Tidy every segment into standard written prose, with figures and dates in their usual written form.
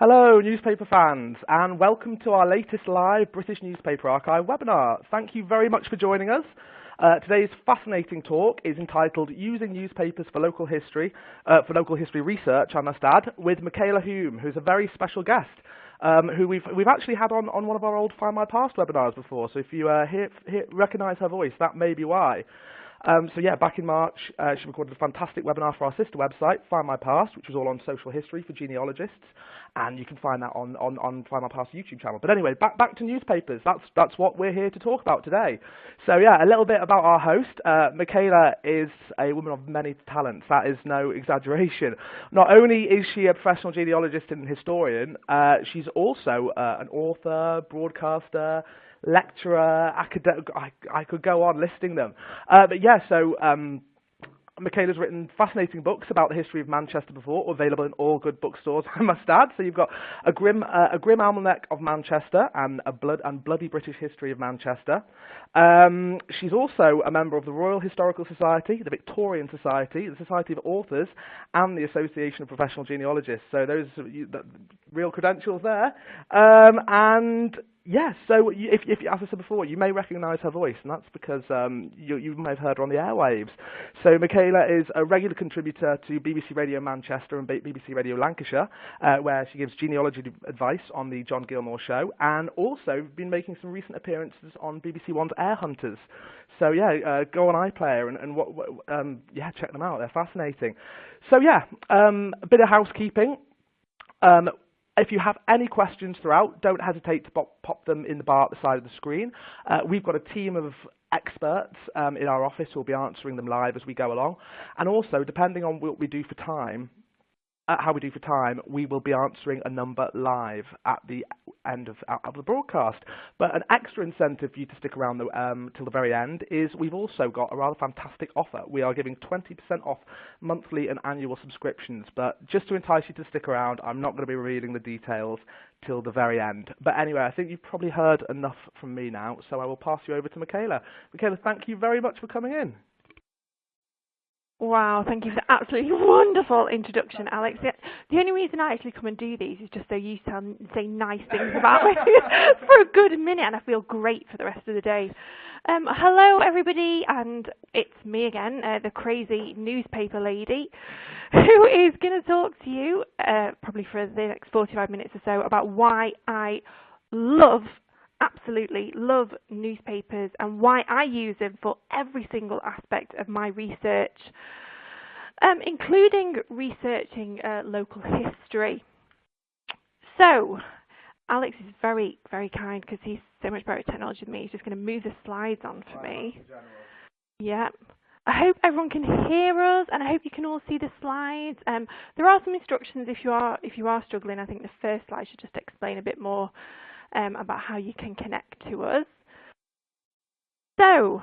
Hello, newspaper fans, and welcome to our latest live British Newspaper Archive webinar. Thank you very much for joining us. Today's fascinating talk is entitled Using Newspapers for Local History Research, I must add, with Michala Hulme, who's a very special guest, who we've actually had on one of our old Find My Past webinars before, so if you recognise her voice, that may be why. So yeah, back in March, she recorded a fantastic webinar for our sister website, Find My Past, which was all on social history for genealogists, and you can find that on Find My Past YouTube channel. But anyway, back to newspapers. That's what we're here to talk about today. So yeah, a little bit about our host. Michala is a woman of many talents. That is no exaggeration. Not only is she a professional genealogist and historian, she's also an author, broadcaster, lecturer, academic. I could go on listing them. But yeah, so Michala's written fascinating books about the history of Manchester before, available in all good bookstores, I must add. So you've got a grim almanac of Manchester and a bloody British history of Manchester. She's also a member of the Royal Historical Society, the Victorian Society, the Society of Authors, and the Association of Professional Genealogists. So those are the real credentials there. And yeah, so if as I said before, you may recognise her voice, and that's because you may have heard her on the airwaves. So Michala is a regular contributor to BBC Radio Manchester and BBC Radio Lancashire, where she gives genealogy advice on the John Gilmore Show, and also been making some recent appearances on BBC One's Air Hunters. So yeah, go on iPlayer and yeah, check them out. They're fascinating. So yeah, a bit of housekeeping. If you have any questions throughout, don't hesitate to pop them in the bar at the side of the screen. We've got a team of experts in our office who will be answering them live as we go along. And also, depending on what we do for time, how we do for time, we will be answering a number live at the end of the broadcast. But an extra incentive for you to stick around till the very end is we've also got a rather fantastic offer. We are giving 20% off monthly and annual subscriptions. But just to entice you to stick around, I'm not going to be revealing the details till the very end. But anyway, I think you've probably heard enough from me now, so I will pass you over to Michala. Michala, thank you very much for coming in. Wow, thank you for the absolutely wonderful introduction, Alex. The only reason I actually come and do these is just so you say nice things about me for a good minute, and I feel great for the rest of the day. Hello, everybody, and it's me again, the crazy newspaper lady, who is going to talk to you, probably for the next 45 minutes or so, about why I absolutely love newspapers and why I use them for every single aspect of my research, including researching local history. So, Alex is very, very kind because he's so much better at technology than me. He's just going to move the slides on for me. Yeah. I hope everyone can hear us, and I hope you can all see the slides. There are some instructions if you are struggling. I think the first slide should just explain a bit more about how you can connect to us. So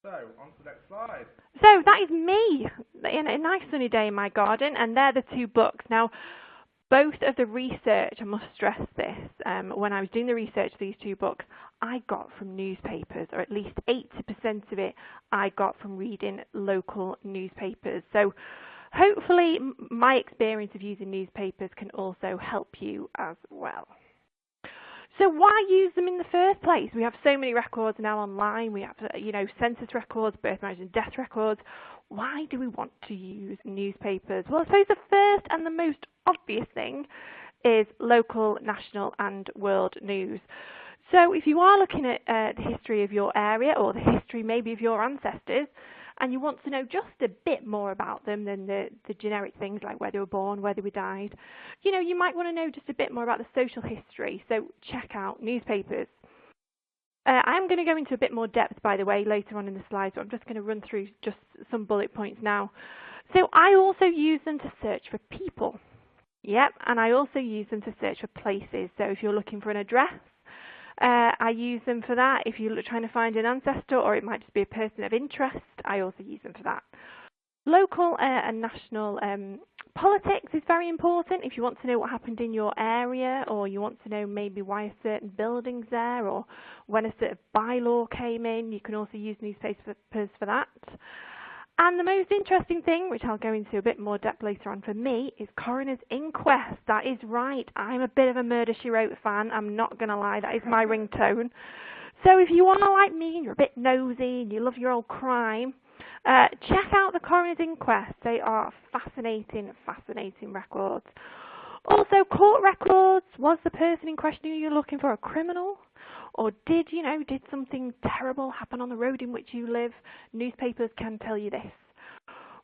on to the next slide. So that is me in a nice sunny day in my garden, and they're the two books. Now, both of the research, I must stress this, when I was doing the research for these two books, I got from newspapers, or at least 80% of it I got from reading local newspapers. So hopefully my experience of using newspapers can also help you as well. So why use them in the first place? We have so many records now online. We have, census records, birth, marriage, and death records. Why do we want to use newspapers? Well, I suppose the first and the most obvious thing is local, national, and world news. So if you are looking at the history of your area, or the history maybe of your ancestors, and you want to know just a bit more about them than the generic things like where they were born, where they died, you might want to know just a bit more about the social history. So check out newspapers. I am going to go into a bit more depth, by the way, later on in the slides, so I'm just going to run through just some bullet points now. So I also use them to search for people. Yep, and I also use them to search for places. So if you're looking for an address, I use them for that. If you're trying to find an ancestor, or it might just be a person of interest, I also use them for that. Local and national politics is very important. If you want to know what happened in your area, or you want to know maybe why a certain building's there, or when a certain bylaw came in, you can also use newspapers for that. And the most interesting thing, which I'll go into a bit more depth later on for me, is coroner's inquest. That is right. I'm a bit of a Murder, She Wrote fan. I'm not going to lie. That is my ringtone. So if you are like me and you're a bit nosy and you love your old crime, check out the coroner's inquest. They are fascinating, fascinating records. Also, court records. Was the person in question who you're looking for a criminal? Or did something terrible happen on the road in which you live? Newspapers can tell you this.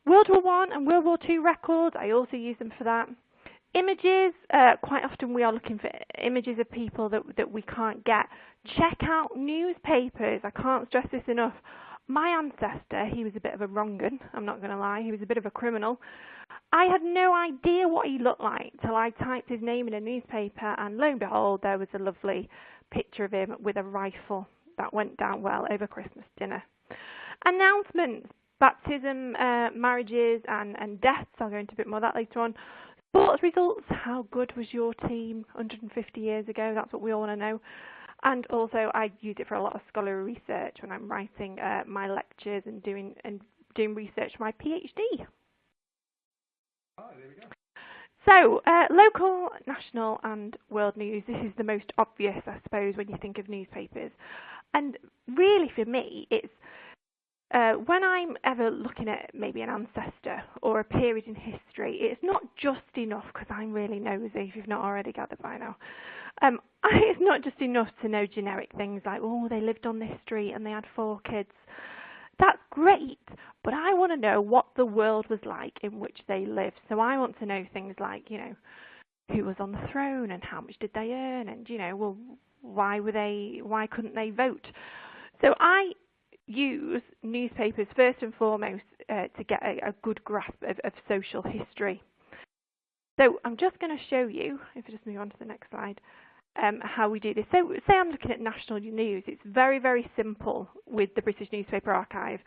World War I and World War II records, I also use them for that. Images, quite often we are looking for images of people that we can't get. Check out newspapers. I can't stress this enough. My ancestor, he was a bit of a wrong-un, I'm not going to lie. He was a bit of a criminal. I had no idea what he looked like till I typed his name in a newspaper, and lo and behold, there was a lovely picture of him with a rifle. That went down well over Christmas dinner. Announcements, baptism, marriages and deaths. I'll go into a bit more of that later on. Sports results. How good was your team 150 years ago? That's what we all want to know. And also, I use it for a lot of scholarly research when I'm writing my lectures and doing research for my PhD. Oh, there we go. So, local, national and world news. This is the most obvious, I suppose, when you think of newspapers. And really for me, it's when I'm ever looking at maybe an ancestor or a period in history, it's not just enough, because I'm really nosy, if you've not already gathered by now. It's not just enough to know generic things like, oh, they lived on this street and they had 4 kids. That's great, but I want to know what the world was like in which they lived. So I want to know things like, who was on the throne and how much did they earn, and, well, why couldn't they vote? So I use newspapers first and foremost to get a good grasp of social history. So I'm just going to show you, if I just move on to the next slide, how we do this. So say I'm looking at national news. It's very, very simple with the British Newspaper Archive.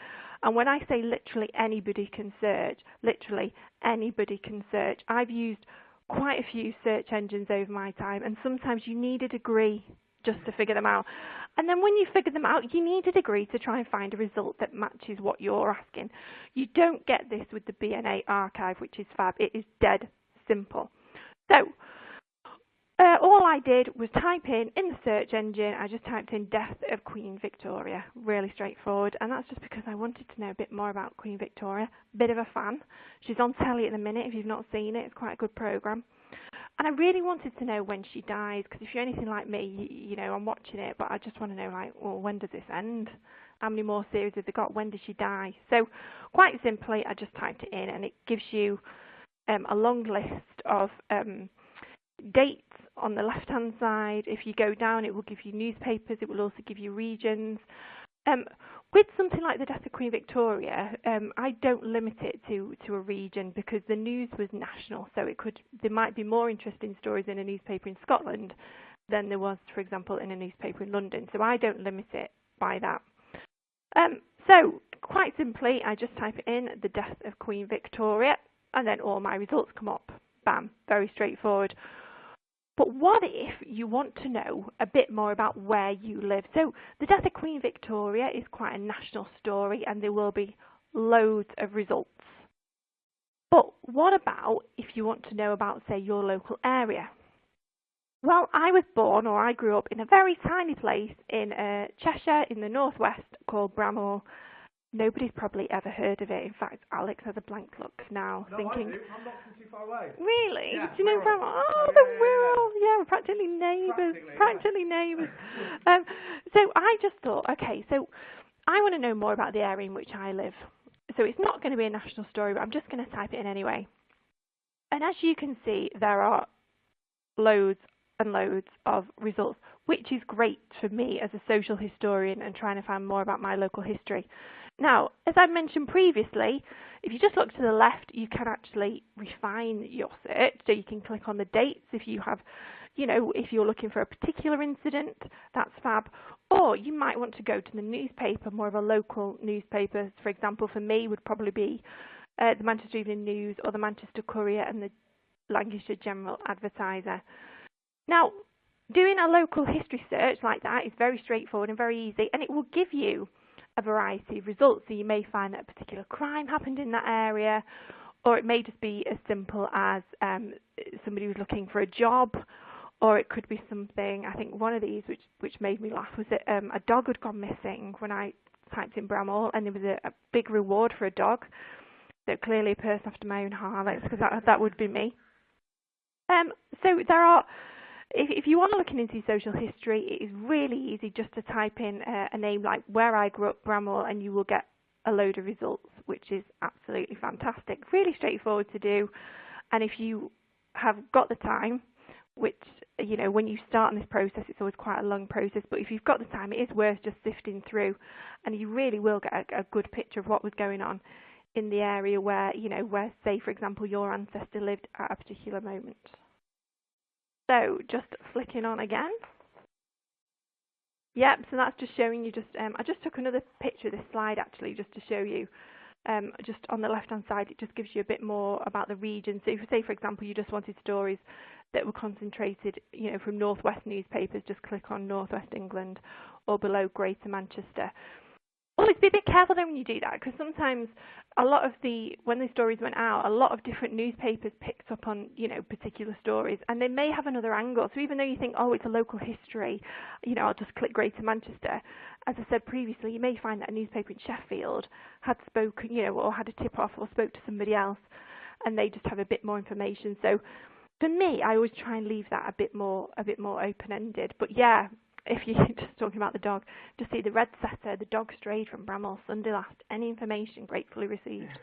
And when I say literally anybody can search, literally anybody can search. I've used quite a few search engines over my time, and sometimes you need a degree just to figure them out. And then when you figure them out, you need a degree to try and find a result that matches what you're asking. You don't get this with the BNA archive, which is fab. It is dead simple. So all I did was type in the search engine, I just typed in death of Queen Victoria. Really straightforward. And that's just because I wanted to know a bit more about Queen Victoria. Bit of a fan. She's on telly at the minute. If you've not seen it, it's quite a good programme. And I really wanted to know when she dies, because if you're anything like me, I'm watching it, but I just want to know, when does this end? How many more series have they got? When does she die? So quite simply, I just typed it in, and it gives you a long list of dates on the left-hand side. If you go down, it will give you newspapers. It will also give you regions. With something like the death of Queen Victoria, I don't limit it to a region, because the news was national, so there might be more interesting stories in a newspaper in Scotland than there was, for example, in a newspaper in London. So I don't limit it by that. So quite simply, I just type in the death of Queen Victoria, and then all my results come up. Bam, very straightforward. But what if you want to know a bit more about where you live? So the death of Queen Victoria is quite a national story, and there will be loads of results. But what about if you want to know about, say, your local area? Well, I grew up in a very tiny place in Cheshire in the northwest called Bramhall. Nobody's probably ever heard of it. In fact, Alex has a blank look now, thinking. I do. I'm not too far away. Really? Yeah, do you know Bramhall? Oh, the Wirral. Yeah, we're practically neighbours. Practically neighbours. So I just thought, okay, so I want to know more about the area in which I live. So it's not going to be a national story, but I'm just going to type it in anyway. And as you can see, there are loads and loads of results, which is great for me as a social historian and trying to find more about my local history. Now, as I mentioned previously, if you just look to the left, you can actually refine your search. So you can click on the dates if you have, if you're looking for a particular incident, that's fab. Or you might want to go to the newspaper, more of a local newspaper. For example, for me would probably be the Manchester Evening News or the Manchester Courier and the Lancashire General Advertiser. Now, doing a local history search like that is very straightforward and very easy, and it will give you a variety of results. So you may find that a particular crime happened in that area, or it may just be as simple as somebody was looking for a job, or it could be something, I think one of these which made me laugh was that a dog had gone missing when I typed in Bramall, and there was a big reward for a dog. So clearly a person after my own heart, because that would be me. So there are, if you want to look into social history, it is really easy just to type in a name like where I grew up, Bramall, and you will get a load of results, which is absolutely fantastic. Really straightforward to do, and if you have got the time, which, you know, when you start in this process, it's always quite a long process, but if you've got the time, it is worth just sifting through, and you really will get a good picture of what was going on in the area where, you know, where, say, for example, your ancestor lived at a particular moment. So, just flicking on again. Yep, so that's just showing you I just took another picture of this slide, actually, just to show you. Just on the left-hand side, it just gives you a bit more about the region. So if, say, for example, you just wanted stories that were concentrated, you know, from Northwest newspapers, just click on Northwest England, or below Greater Manchester. Always be a bit careful then when you do that, because sometimes when the stories went out, a lot of different newspapers picked up on, you know, particular stories, and they may have another angle. So even though you think, oh, it's a local history, you know, I'll just click Greater Manchester. As I said previously, you may find that a newspaper in Sheffield had spoken, you know, or had a tip-off or spoke to somebody else, and they just have a bit more information. So for me, I always try and leave that a bit more open-ended. But yeah, if you're just talking about the dog, just see the red setter, the dog strayed from Bramall Sunday last. Any information gratefully received.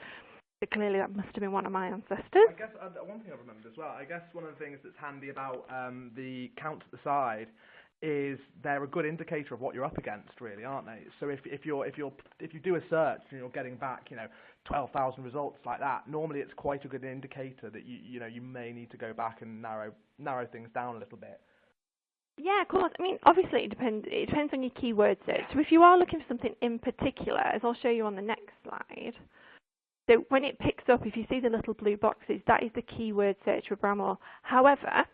So clearly that must have been one of my ancestors. I guess one thing I remembered as well, I guess one of the things that's handy about the counts at the side is they're a good indicator of what you're up against, really, aren't they? So if you do a search and you're getting back, you know, 12,000 results like that, normally it's quite a good indicator that you may need to go back and narrow things down a little bit. Yeah, of course. I mean, obviously it depends on your keyword search. So if you are looking for something in particular, as I'll show you on the next slide, so when it picks up, if you see the little blue boxes, that is the keyword search for Bramall. However,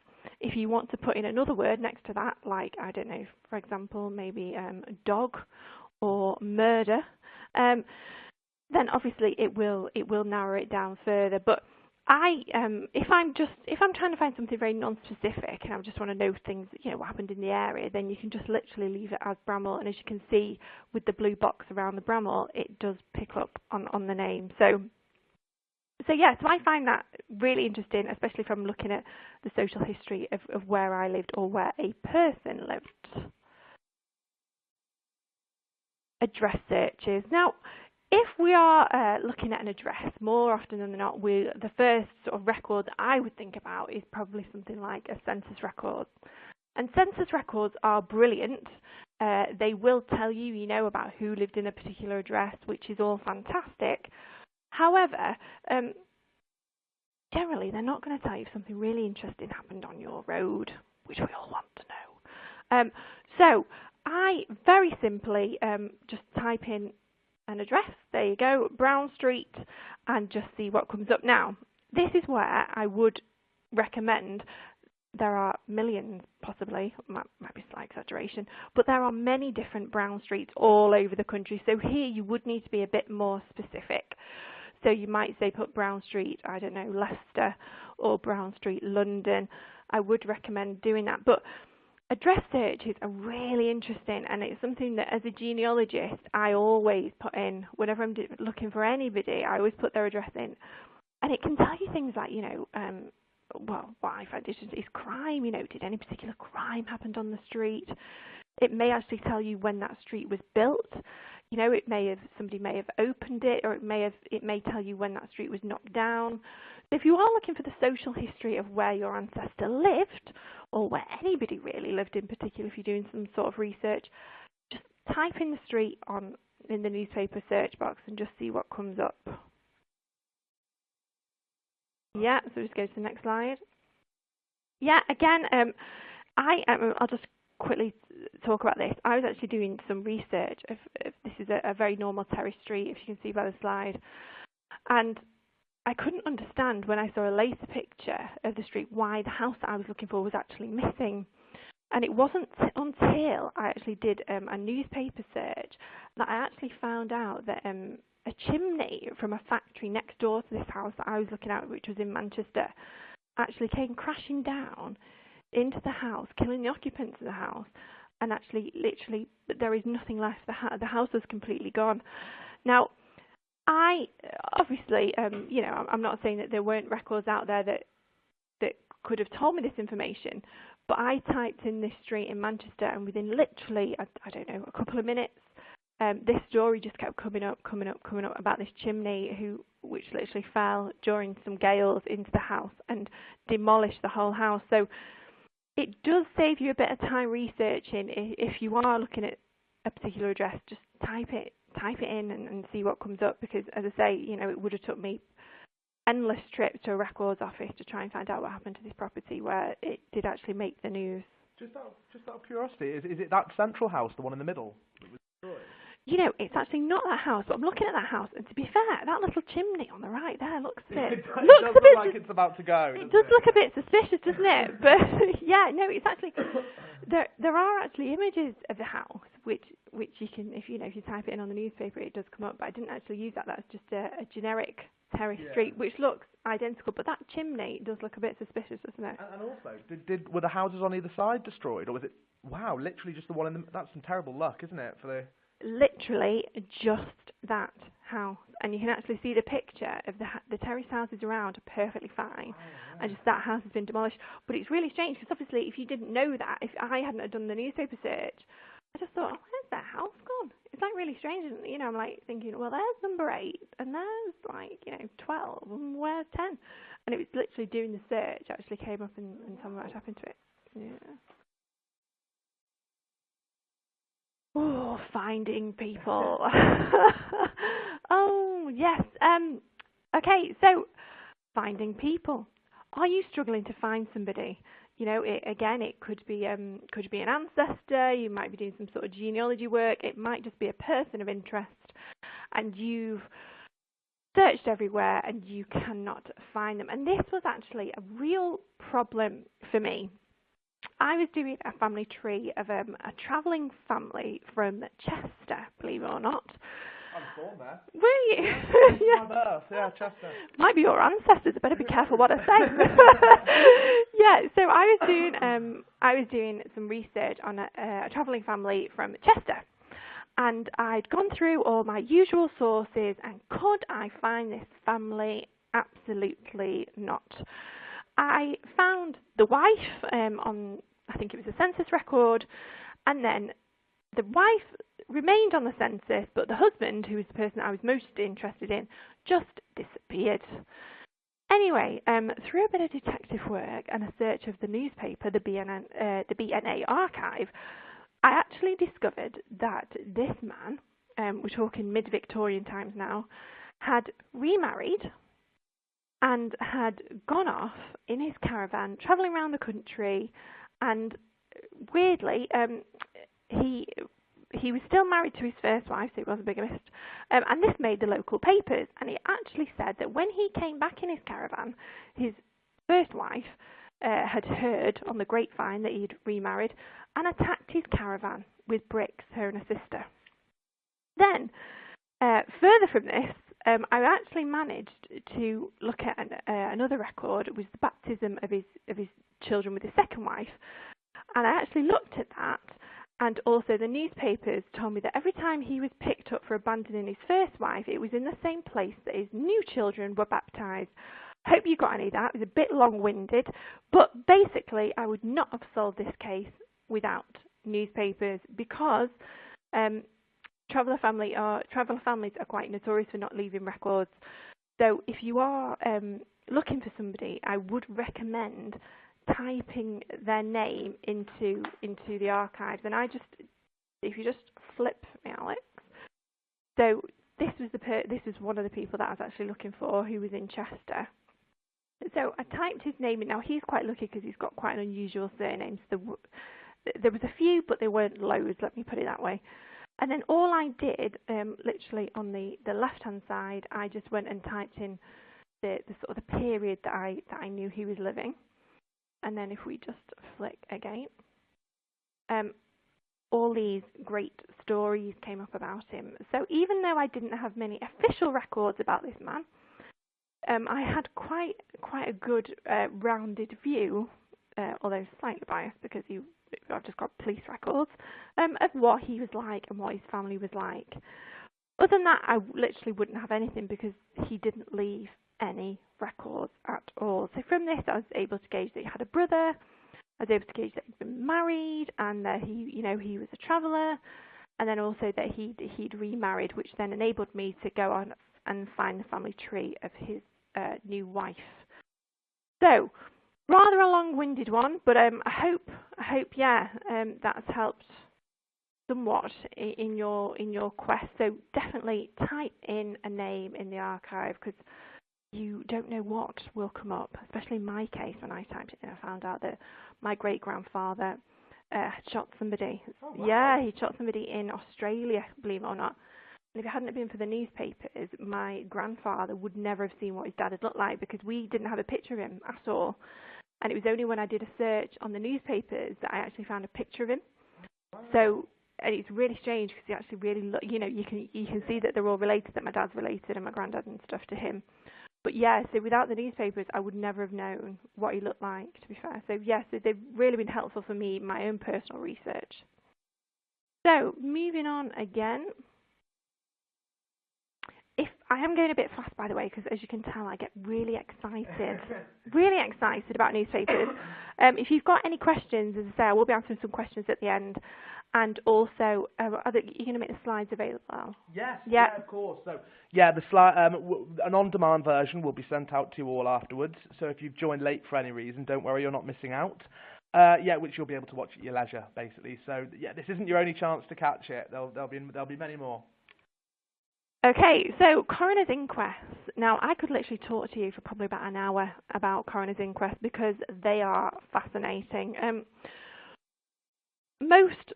if you want to put in another word next to that, like, I don't know, for example, maybe dog or murder, then obviously it will narrow it down further. But if I'm trying to find something very non-specific and I just want to know things, you know, what happened in the area, then you can just literally leave it as Bramall, and as you can see with the blue box around the Bramall, it does pick up on the name. So yeah, so I find that really interesting, especially if I'm looking at the social history of where I lived or where a person lived. Address searches. Now, if we are looking at an address, more often than not, the first sort of record that I would think about is probably something like a census record. And census records are brilliant. They will tell you, you know, about who lived in a particular address, which is all fantastic. However, generally they're not going to tell you if something really interesting happened on your road, which we all want to know. So I very simply just type in an address, there you go, Brown Street, and just see what comes up. Now, this is where I would recommend, there are millions, possibly, might be a slight exaggeration, but there are many different Brown Streets all over the country, so here you would need to be a bit more specific. So you might say put Brown Street, I don't know, Leicester, or Brown Street, London. I would recommend doing that. But address searches are really interesting, and it's something that as a genealogist I always put in. Whenever I'm looking for anybody, I always put their address in. And it can tell you things like, you know, well, what I find interesting is crime. You know, did any particular crime happen on the street? It may actually tell you when that street was built. You know, somebody may have opened it, or it may tell you when that street was knocked down. So if you are looking for the social history of where your ancestor lived, or where anybody really lived in particular, if you're doing some sort of research, just type in the street in the newspaper search box and just see what comes up. Yeah, so just go to the next slide. Yeah, again, I'll just quickly talk about this. I was actually doing some research. This is a very normal terrace street, if you can see by the slide. And I couldn't understand when I saw a later picture of the street why the house that I was looking for was actually missing. And it wasn't until I actually did a newspaper search that I actually found out that a chimney from a factory next door to this house that I was looking at, which was in Manchester, actually came crashing down into the house, killing the occupants of the house. And actually, literally, there is nothing left. The house was completely gone. Now, I obviously, I'm not saying that there weren't records out there that could have told me this information, but I typed in this street in Manchester, and within literally, I don't know, a couple of minutes, this story just kept coming up about this chimney which literally fell during some gales into the house and demolished the whole house. So it does save you a bit of time researching. If you are looking at a particular address, just type it in and see what comes up, because as I say, it would have took me endless trips to a records office to try and find out what happened to this property where it did actually make the news. Just out of curiosity, is it that central house, the one in the middle? That was destroyed? It's actually not that house, but I'm looking at that house, and to be fair, that little chimney on the right there looks a bit... It does look like it's about to go. It does look a bit suspicious, doesn't it? But yeah, no, it's actually... There are actually images of the house, which you can, if you type it in on the newspaper, it does come up, but I didn't actually use that. That's just a generic terrace street, which looks identical, but that chimney does look a bit suspicious, doesn't it? And also, were the houses on either side destroyed, or was it, wow, literally just the one in the, that's some terrible luck, isn't it, for the... Literally just that house, and you can actually see the picture of the terrace houses around are perfectly fine, and just that house has been demolished. But it's really strange, because obviously if you didn't know that, if I hadn't done the newspaper search, I just thought, where's that house gone? It's like really strange, and I'm like thinking, well, there's number 8, and there's 12, and where's 10? And it was literally doing the search actually came up and told me what had happened to it. Yeah. Oh, finding people. Oh, yes. Okay, so finding people. Are you struggling to find somebody? It could be an ancestor. You might be doing some sort of genealogy work. It might just be a person of interest, and you've searched everywhere and you cannot find them. And this was actually a real problem for me. I was doing a family tree of a travelling family from Chester, believe it or not. I'm born there. Were you? Yeah. My birth, yeah, Chester. Might be your ancestors. I better be careful what I say. Yeah, so I was doing some research on a travelling family from Chester, and I'd gone through all my usual sources, and could I find this family? Absolutely not. I found the wife on, I think it was a census record, and then the wife remained on the census, but the husband, who was the person I was most interested in, just disappeared. Anyway, through a bit of detective work and a search of the newspaper, the BNA archive, I actually discovered that this man, we're talking mid-Victorian times now, had remarried and had gone off in his caravan, travelling around the country, and weirdly, he was still married to his first wife, so he was a bigamist, and this made the local papers, and it actually said that when he came back in his caravan, his first wife had heard on the grapevine that he'd remarried and attacked his caravan with bricks, her and her sister. Then, further from this, I actually managed to look at another record. It was the baptism of his children with his second wife, and I actually looked at that, and also the newspapers told me that every time he was picked up for abandoning his first wife, it was in the same place that his new children were baptised. Hope you got any of that. It was a bit long-winded, but basically I would not have solved this case without newspapers, because traveller families are quite notorious for not leaving records. So if you are looking for somebody, I would recommend typing their name into the archives. And if you just flip me, Alex. So this was one of the people that I was actually looking for, who was in Chester. So I typed his name in. Now he's quite lucky because he's got quite an unusual surname. So there was a few, but they weren't loads. Let me put it that way. And then all I did, literally on the left-hand side, I just went and typed in the sort of the period that I knew he was living. And then if we just flick again, all these great stories came up about him. So even though I didn't have many official records about this man, I had quite a good rounded view, although slightly biased because I've just got police records, of what he was like and what his family was like. Other than that, I literally wouldn't have anything because he didn't leave any records at all. So from this, I was able to gauge that he had a brother. I was able to gauge that he'd been married and that he was a traveller, and then also that he'd remarried, which then enabled me to go on and find the family tree of his new wife. So rather a long-winded one, but I hope that's helped somewhat in your quest. So definitely type in a name in the archive because you don't know what will come up, especially in my case. When I typed it in, I found out that my great-grandfather had shot somebody. Oh, wow. Yeah, he shot somebody in Australia, believe it or not. And if it hadn't been for the newspapers, my grandfather would never have seen what his dad had looked like because we didn't have a picture of him at all. And it was only when I did a search on the newspapers that I actually found a picture of him. Wow. So, and it's really strange because he actually really you can see that they're all related, that my dad's related and my granddad and stuff to him. But yeah, so without the newspapers, I would never have known what he looked like, to be fair. So yes, they've really been helpful for me in my own personal research. So moving on again. If I am going a bit fast, by the way, because as you can tell, I get really excited about newspapers. If you've got any questions, as I say, I will be answering some questions at the end. And also, are you going to make the slides available? Yes, yeah, of course. So, yeah, the slide, an on-demand version will be sent out to you all afterwards. So if you've joined late for any reason, don't worry, you're not missing out. Which you'll be able to watch at your leisure, basically. So yeah, this isn't your only chance to catch it. There'll be many more. Okay, so coroner's inquests. Now, I could literally talk to you for probably about an hour about coroner's inquests because they are fascinating. Most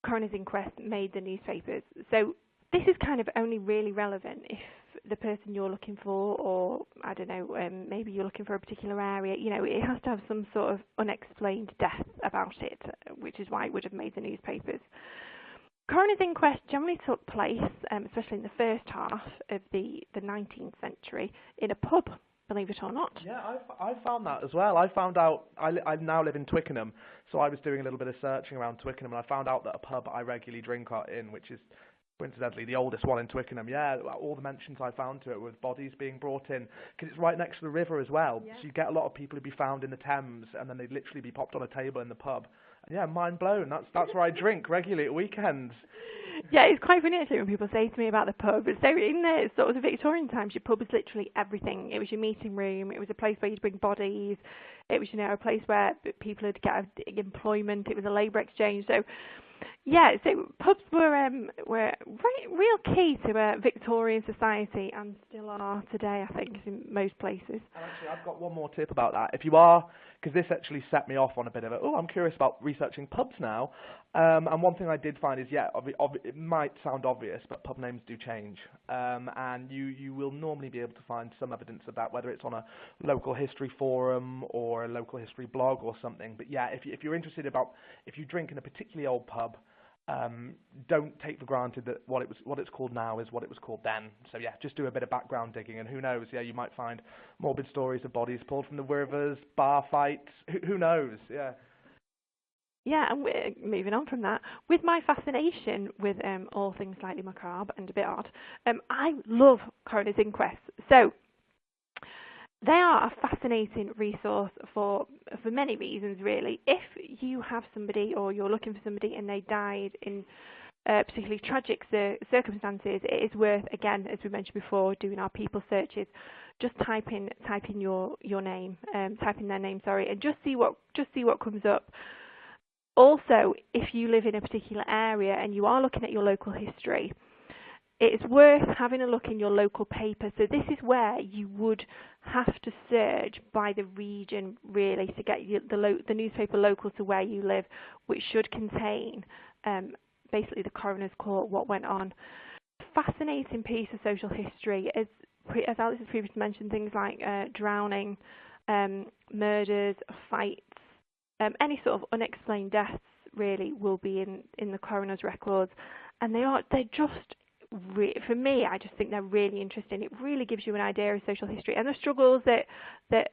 coroner's inquests made the newspapers, so this is kind of only really relevant if the person you're looking for, or I don't know, maybe you're looking for a particular area, it has to have some sort of unexplained death about it, which is why it would have made the newspapers. Coroner's inquest generally took place, especially in the first half of the 19th century, in a pub, believe it or not. Yeah, I found that as well. I found out, I now live in Twickenham, so I was doing a little bit of searching around Twickenham, and I found out that a pub I regularly drink in, which is coincidentally the oldest one in Twickenham, all the mentions I found to it were bodies being brought in, because it's right next to the river as well, so you get a lot of people who'd be found in the Thames, and then they'd literally be popped on a table in the pub. Yeah, mind blown. That's where I drink regularly at weekends. Yeah, it's quite funny actually when people say to me about the pub. So in the sort of the Victorian times, your pub was literally everything. It was your meeting room. It was a place where you'd bring bodies. It was, a place where people would get employment. It was a labour exchange. So yeah, so pubs were real key to Victorian society and still are today, I think, in most places. And actually, I've got one more tip about that. If you are, because this actually set me off on a bit of I'm curious about researching pubs now. And one thing I did find is, it might sound obvious, but pub names do change. And you will normally be able to find some evidence of that, whether it's on a local history forum or a local history blog or something. But yeah, if you're interested if you drink in a particularly old pub, don't take for granted that what it's called now is what it was called then. So yeah, just do a bit of background digging, and who knows? Yeah, you might find morbid stories of bodies pulled from the rivers, bar fights. Who knows? Yeah. Yeah, and we're moving on from that. With my fascination with all things slightly macabre and a bit odd, I love coroner's inquests. So they are a fascinating resource for many reasons, really. If you have somebody or you're looking for somebody and they died in particularly tragic circumstances, it is worth, again, as we mentioned before, doing our people searches. Just type in your name, type in their name, and just see what comes up. Also, if you live in a particular area and you are looking at your local history, it's worth having a look in your local paper. So this is where you would have to search by the region, really, to get the newspaper local to where you live, which should contain basically the coroner's court, what went on. Fascinating piece of social history. As Alex has previously mentioned, things like drowning, murders, fights, any sort of unexplained deaths really will be in the coroner's records, and they're just for me, I just think they're really interesting. It really gives you an idea of social history and the struggles that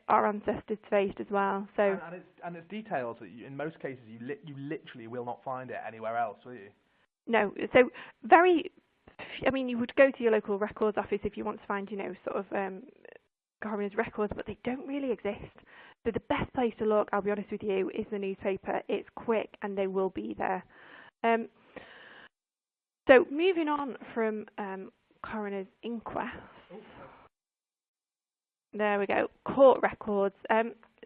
our ancestors faced as well. So and it's details that in most cases you literally will not find it anywhere else, will you? No. So you would go to your local records office if you want to find, sort of coroner's records, but they don't really exist. So the best place to look, I'll be honest with you, is the newspaper. It's quick and they will be there. So moving on from coroner's inquest, there we go, court records.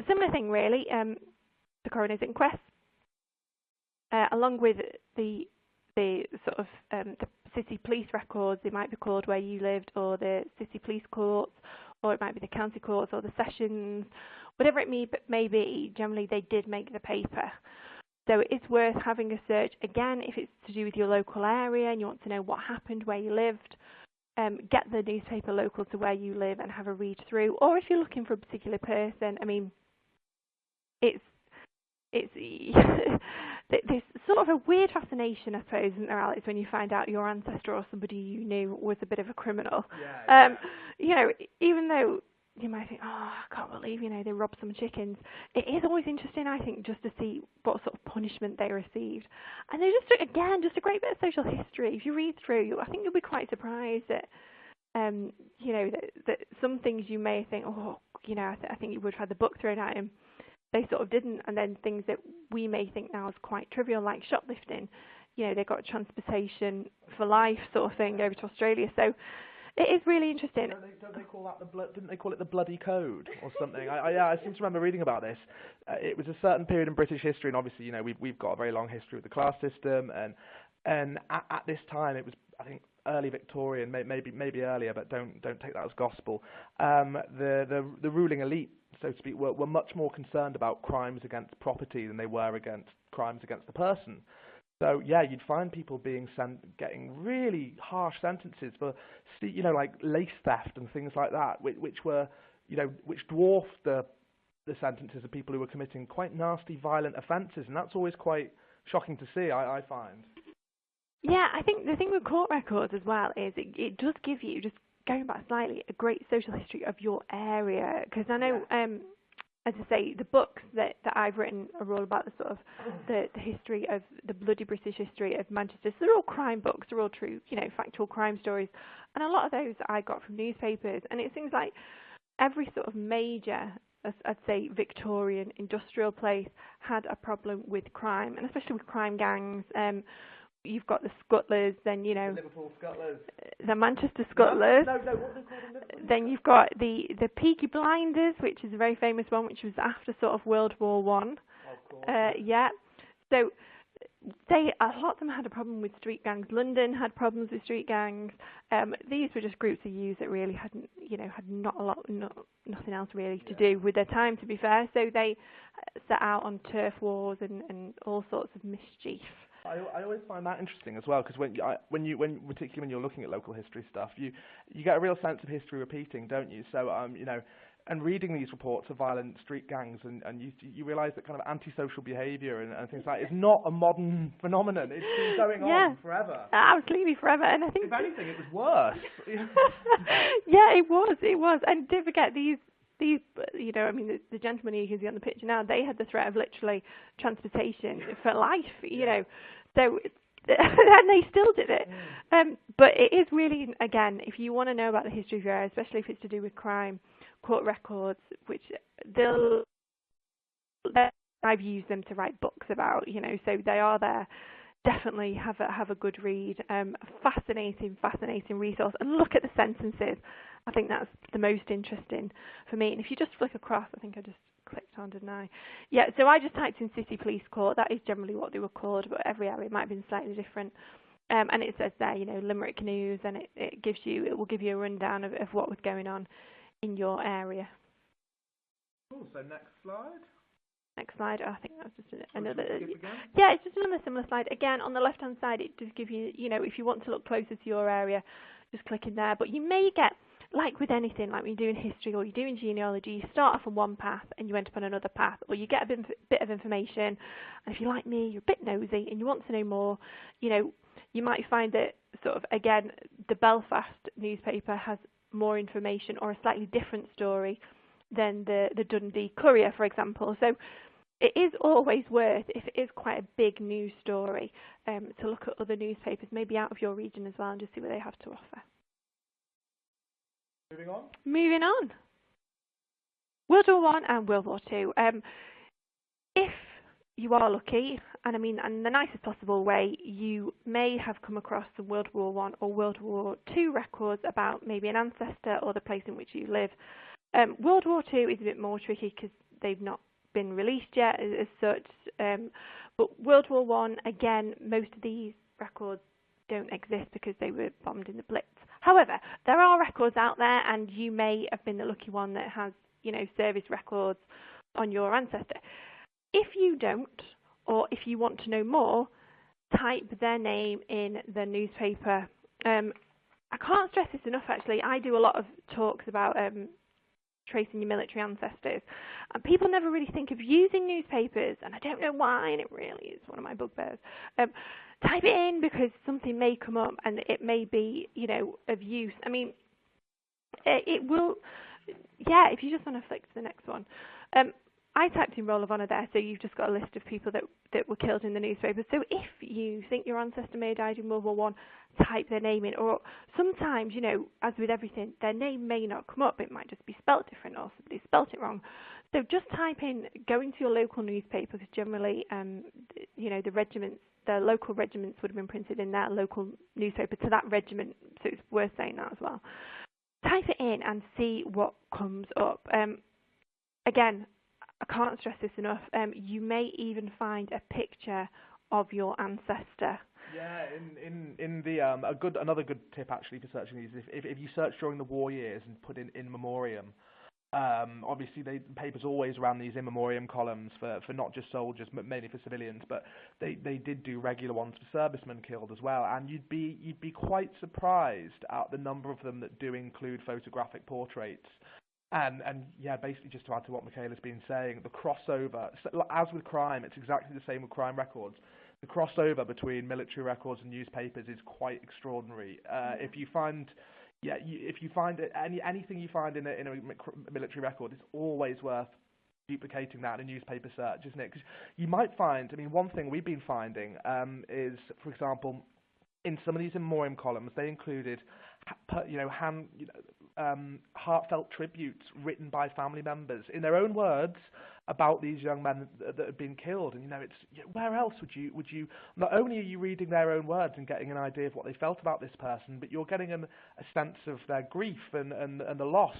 Similar thing really, the coroner's inquest, along with the sort of the city police records, they might be called where you lived, or the city police courts, or it might be the county courts or the sessions, whatever it may be. Generally they did make the paper. So it's worth having a search, again, if it's to do with your local area and you want to know what happened where you lived, get the newspaper local to where you live and have a read through. Or if you're looking for a particular person, I mean, it's there's sort of a weird fascination, I suppose, isn't there, Alex, when you find out your ancestor or somebody you knew was a bit of a criminal. Yeah. Even though you might think, I can't believe, they robbed some chickens. It is always interesting, I think, just to see what sort of punishment they received. And there's just a great bit of social history. If you read through, I think you'll be quite surprised that, that some things you may think, I think you would have had the book thrown at him. They sort of didn't. And then things that we may think now is quite trivial, like shoplifting, they got transportation for life sort of thing over to Australia. So it is really interesting. Don't they call that didn't they call it the bloody code or something? I seem to remember reading about this. It was a certain period in British history, and obviously, we've got a very long history with the class system, and at this time, it was, I think, early Victorian, maybe earlier, but don't take that as gospel. The ruling elite, so to speak, were much more concerned about crimes against property than they were against crimes against the person. So yeah, you'd find people getting really harsh sentences for, like lace theft and things like that, which were, which dwarfed the sentences of people who were committing quite nasty, violent offences, and that's always quite shocking to see. I find. Yeah, I think the thing with court records as well is it does give you, just going back slightly, a great social history of your area, because I know. Yeah. As I say, the books that I've written are all about the sort of the history of the bloody British history of Manchester. So they're all crime books, they're all true, factual crime stories. And a lot of those I got from newspapers. And it seems like every sort of major, I'd say, Victorian industrial place had a problem with crime, and especially with crime gangs. You've got the Scutlers, then, the Liverpool Scutlers. The Manchester Scutlers. No, what are they called in Liverpool? Then you've got the Peaky Blinders, which is a very famous one, which was after sort of World War One. Of course. Yeah. So a lot of them had a problem with street gangs. London had problems with street gangs. These were just groups of youths that really had nothing else really to do with their time, to be fair. So they set out on turf wars and all sorts of mischief. I always find that interesting as well, because particularly when you're looking at local history stuff, you get a real sense of history repeating, don't you? So and reading these reports of violent street gangs, and you realise that kind of antisocial behaviour and things like that is not a modern phenomenon. It's been going on forever. Absolutely forever, and I think if anything, it was worse. Yeah, it was, and don't forget these. The gentlemen you can see on the picture now, they had the threat of literally transportation for life, so, and they still did it. But it is really, again, if you want to know about the history of your area, especially if it's to do with crime, court records, which I've used them to write books about, so they are there. Definitely have a good read. Fascinating resource. And look at the sentences. I think that's the most interesting for me. And if you just flick across, I think I just clicked on, didn't I? Yeah, so I just typed in City Police Court. That is generally what they were called, but every area might have been slightly different. And it says there, Limerick News, and it will give you a rundown of what was going on in your area. Cool, so next slide. Next slide. I think that's just another. Yeah, it's just another similar slide. Again, on the left-hand side, it does give you, if you want to look closer to your area, just click in there. But you may get like with anything, like when you're doing history or you're doing genealogy, you start off on one path and you end up on another path, or you get a bit of information, and if you're like me, you're a bit nosy and you want to know more, you might find that sort of, again, the Belfast newspaper has more information or a slightly different story than the Dundee Courier, for example. So it is always worth, if it is quite a big news story, to look at other newspapers, maybe out of your region as well, and just see what they have to offer. Moving on. World War One and World War Two. If you are lucky, and I mean, in the nicest possible way, you may have come across some World War One or World War Two records about maybe an ancestor or the place in which you live. World War Two is a bit more tricky because they've not been released yet as such. But World War One, again, most of these records don't exist because they were bombed in the Blitz. However, there are records out there, and you may have been the lucky one that has, service records on your ancestor. If you don't, or if you want to know more, type their name in the newspaper. I can't stress this enough, actually. I do a lot of talks about tracing your military ancestors, and people never really think of using newspapers, and I don't know why, and it really is one of my bugbears. Type it in because something may come up and it may be, of use. I mean, it will, if you just want to flick to the next one. I typed in Roll of Honour there, so you've just got a list of people that were killed in the newspaper. So if you think your ancestor may have died in World War One, type their name in. Or sometimes, as with everything, their name may not come up. It might just be spelt different, or somebody spelt it wrong. So just type in, go into your local newspaper, because generally, the regiments, the local regiments would have been printed in their local newspaper to that regiment, so it's worth saying that as well. Type it in and see what comes up. Again, I can't stress this enough. You may even find a picture of your ancestor. Yeah, in the another good tip actually for searching these, if you search during the war years and put in memoriam. Obviously, the papers always ran these in memoriam columns for not just soldiers, but mainly for civilians. But they did do regular ones for servicemen killed as well. And you'd be quite surprised at the number of them that do include photographic portraits. And basically just to add to what Michala's been saying, the crossover, as with crime, it's exactly the same with crime records. The crossover between military records and newspapers is quite extraordinary. If you find anything you find in a military record, it's always worth duplicating that in a newspaper search, isn't it? Because you might find, one thing we've been finding is, for example, in some of these in memoriam columns, they included, heartfelt tributes written by family members in their own words about these young men that had been killed. And where else would you not only are you reading their own words and getting an idea of what they felt about this person, but you're getting a sense of their grief and the loss.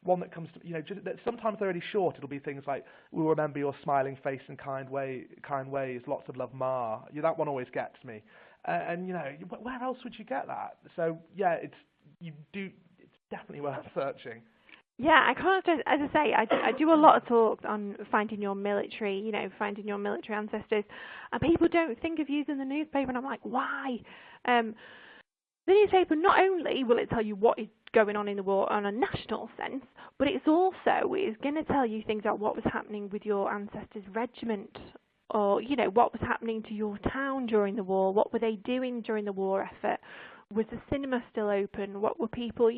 One that comes to just that sometimes they're really short. It'll be things like, "We'll remember your smiling face and kind ways, lots of love, Ma." That one always gets me. Where else would you get that? So it's definitely worth searching. Yeah, I can't stress, as I say, I do a lot of talks on finding your military, finding your military ancestors, and people don't think of using the newspaper, and I'm like, why? The newspaper, not only will it tell you what is going on in the war on a national sense, but it's going to tell you things about what was happening with your ancestors' regiment, or, what was happening to your town during the war, what were they doing during the war effort. Was the cinema still open? What were people,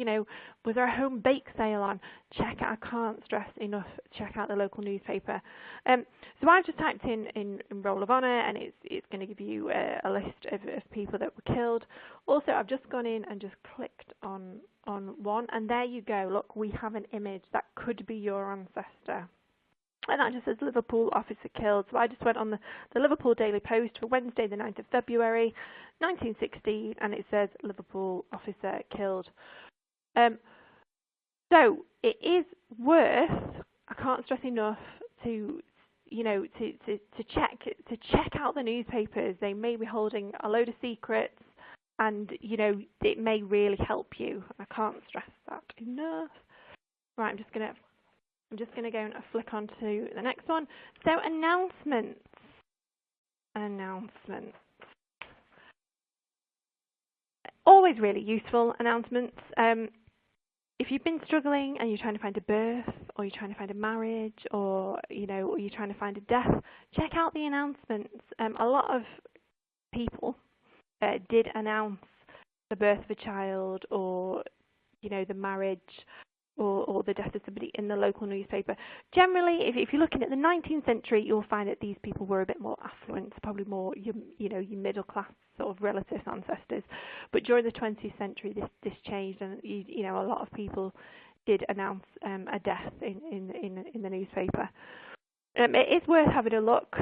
was there a home bake sale on? I can't stress enough, check out the local newspaper. So I've just typed in Roll of Honour, and it's going to give you a list of people that were killed. Also, I've just gone in and just clicked on one, and there you go. Look, we have an image that could be your ancestor. And that just says Liverpool officer killed. So I just went on the Liverpool Daily Post for Wednesday, the 9th of February, 1916, and it says Liverpool officer killed. So it is worth, I can't stress enough, to check out the newspapers. They may be holding a load of secrets, and it may really help you. I can't stress that enough. Right, I'm just going to go and flick on to the next one. So announcements. Always really useful announcements. if you've been struggling and you're trying to find a birth, or you're trying to find a marriage, or or you're trying to find a death, check out the announcements. A lot of people did announce the birth of a child, or the marriage, or the death of somebody in the local newspaper. Generally, if you're looking at the 19th century, you'll find that these people were a bit more affluent, probably more your middle class sort of relatives, ancestors. But during the 20th century, this changed, and a lot of people did announce a death in the newspaper. It is worth having a look.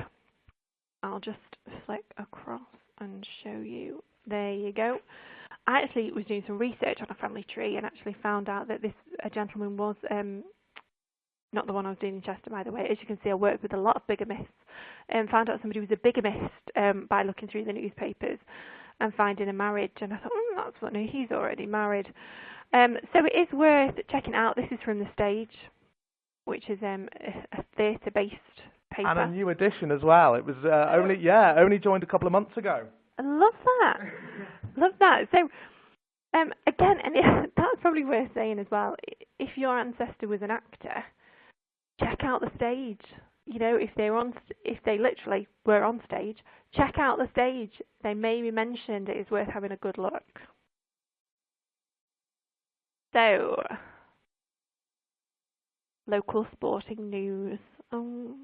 I'll just flick across and show you. There you go. I actually was doing some research on a family tree and actually found out that a gentleman was not the one I was doing in Chester, by the way. As you can see, I worked with a lot of bigamists and found out somebody was a bigamist by looking through the newspapers and finding a marriage. And I thought, that's funny, he's already married. So it is worth checking out. This is from The Stage, which is a theatre-based paper. And a new edition as well. It was only joined a couple of months ago. I love that. Love that. So, again, and that's probably worth saying as well. If your ancestor was an actor, check out The Stage. If they literally were on stage, check out The Stage. They may be mentioned. It is worth having a good look. So, local sporting news. So,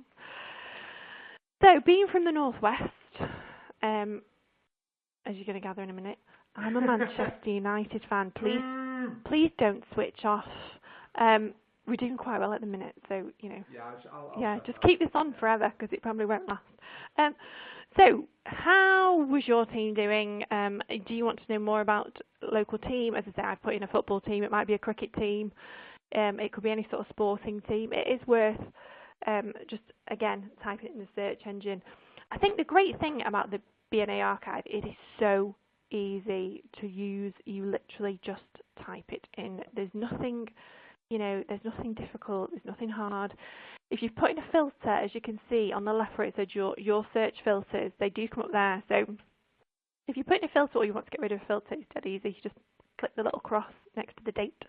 being from the Northwest, as you're going to gather in a minute, I'm a Manchester United fan. Please don't switch off. We're doing quite well at the minute, so I'll just keep this on forever because it probably won't last. So, how was your team doing? Do you want to know more about local team? As I say, I've put in a football team. It might be a cricket team. It could be any sort of sporting team. It is worth just again typing it in the search engine. I think the great thing about the BNA archive, it is so easy to use. You literally just type it in. There's nothing, there's nothing difficult. There's nothing hard. If you've put in a filter, as you can see on the left where it says your search filters, they do come up there. So if you put in a filter or you want to get rid of a filter, it's dead easy. You just click the little cross next to the date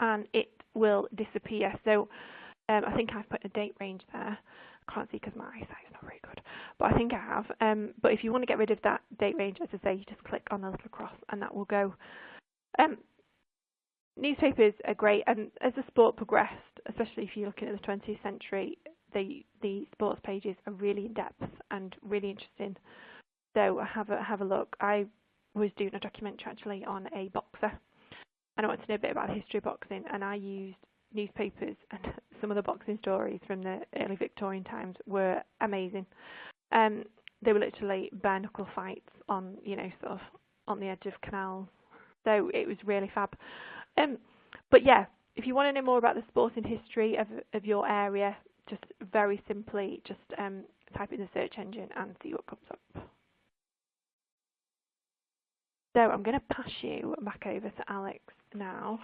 and it will disappear. So I think I've put a date range there. I can't see because my eyesight's not very good, but I think I have. But if you want to get rid of that date range, as I say, you just click on the little cross and that will go. Newspapers are great, and as the sport progressed, especially if you're looking at the 20th century, the sports pages are really in depth and really interesting. So have a look. I was doing a documentary actually on a boxer, and I wanted to know a bit about the history of boxing, and I used newspapers, and some of the boxing stories from the early Victorian times were amazing. They were literally bare knuckle fights on, sort of on the edge of canals. So it was really fab. But yeah, if you want to know more about the sporting history of your area, just very simply, just type in the search engine and see what comes up. So I'm going to pass you back over to Alex now.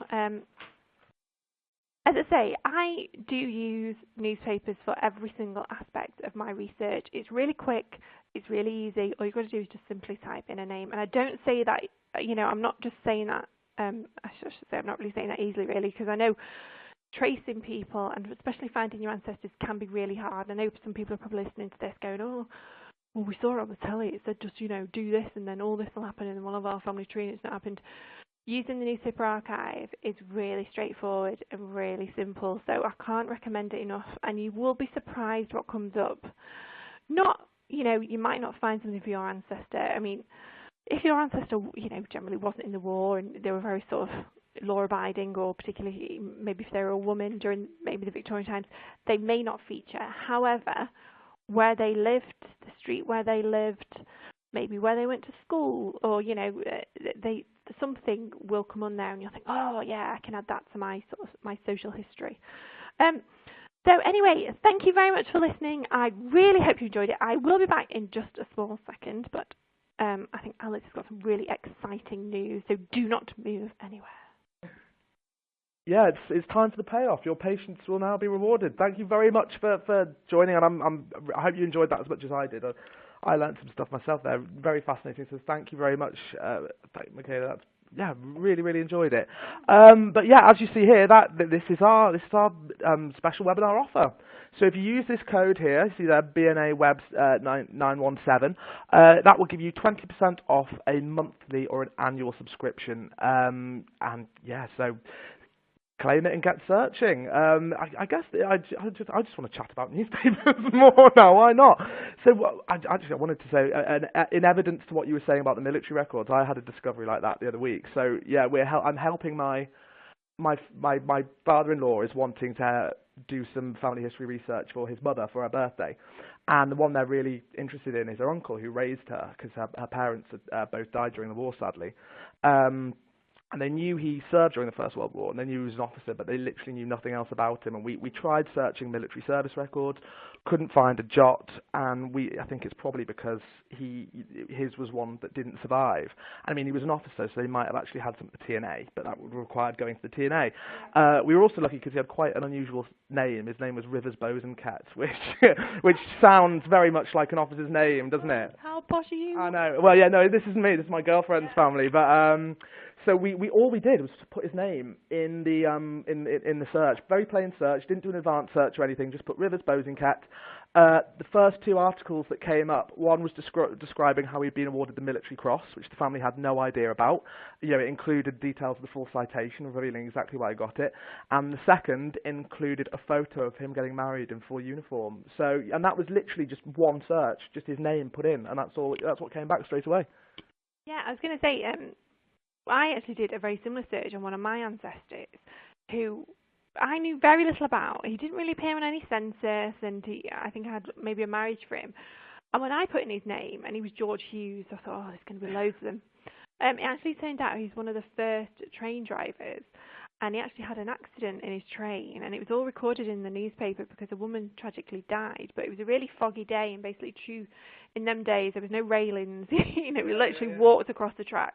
As I say, I do use newspapers for every single aspect of my research. It's really quick, it's really easy. All you've got to do is just simply type in a name. And I don't say that, I'm not just saying that, I should say I'm not really saying that easily, really, because I know tracing people and especially finding your ancestors can be really hard. I know some people are probably listening to this going, well, we saw it on the telly. It said just, do this and then all this will happen and one of our family tree and it's not happened. Using the newspaper archive is really straightforward and really simple, so I can't recommend it enough, and you will be surprised what comes up. Not, you might not find something for your ancestor. I mean, if your ancestor, generally wasn't in the war and they were very sort of law-abiding, or particularly maybe if they were a woman during maybe the Victorian times, they may not feature. However, where they lived, the street where they lived, maybe where they went to school, or something will come on there and you'll think, oh yeah, I can add that to my social history. So anyway, thank you very much for listening. I really hope you enjoyed it. I will be back in just a small second, but I think Alex has got some really exciting news, so do not move anywhere. Yeah, it's time for the payoff. Your patience will now be rewarded. Thank you very much for joining, and I hope you enjoyed that as much as I did. I learned some stuff myself there, very fascinating. So thank you very much, Michala. That's yeah, really enjoyed it. But yeah, as you see here, this is our special webinar offer. So if you use this code here, see there, BNA Webs 917, that will give you 20% off a monthly or an annual subscription. And yeah, so claim it and get searching. I guess I just want to chat about newspapers more now. Why not? So I wanted to say, in evidence to what you were saying about the military records, I had a discovery like that the other week. So yeah, I'm helping my father-in-law is wanting to do some family history research for his mother for her birthday, and the one they're really interested in is her uncle who raised her, because her parents had, both died during the war, sadly. And they knew he served during the First World War, and they knew he was an officer, but they literally knew nothing else about him. And we tried searching military service records, couldn't find a jot, and I think it's probably because his was one that didn't survive. I mean, he was an officer, so they might have actually had some at the TNA, but that would have required going to the TNA. We were also lucky because he had quite an unusual name. His name was Rivers Bosenkat, which sounds very much like an officer's name, doesn't it? How posh are you? I know. Well, yeah, no, this isn't me. This is my girlfriend's family, but so all we did was to put his name in the search, very plain search. Didn't do an advanced search or anything. Just put Rivers Bosenkat. The first two articles that came up, one was describing how he'd been awarded the Military Cross, which the family had no idea about. You know, it included details of the full citation, revealing exactly why he got it. And the second included a photo of him getting married in full uniform. So, and that was literally just one search, just his name put in, and that's what came back straight away. Yeah, I was going to say, I actually did a very similar search on one of my ancestors, who I knew very little about. He didn't really appear on any census, and I think I had maybe a marriage for him. And when I put in his name, and he was George Hughes, I thought, oh, there's going to be loads of them. It actually turned out he's one of the first train drivers, and he actually had an accident in his train, and it was all recorded in the newspaper because a woman tragically died. But it was a really foggy day, and basically true, in them days there was no railings. You know, we literally walked across the track.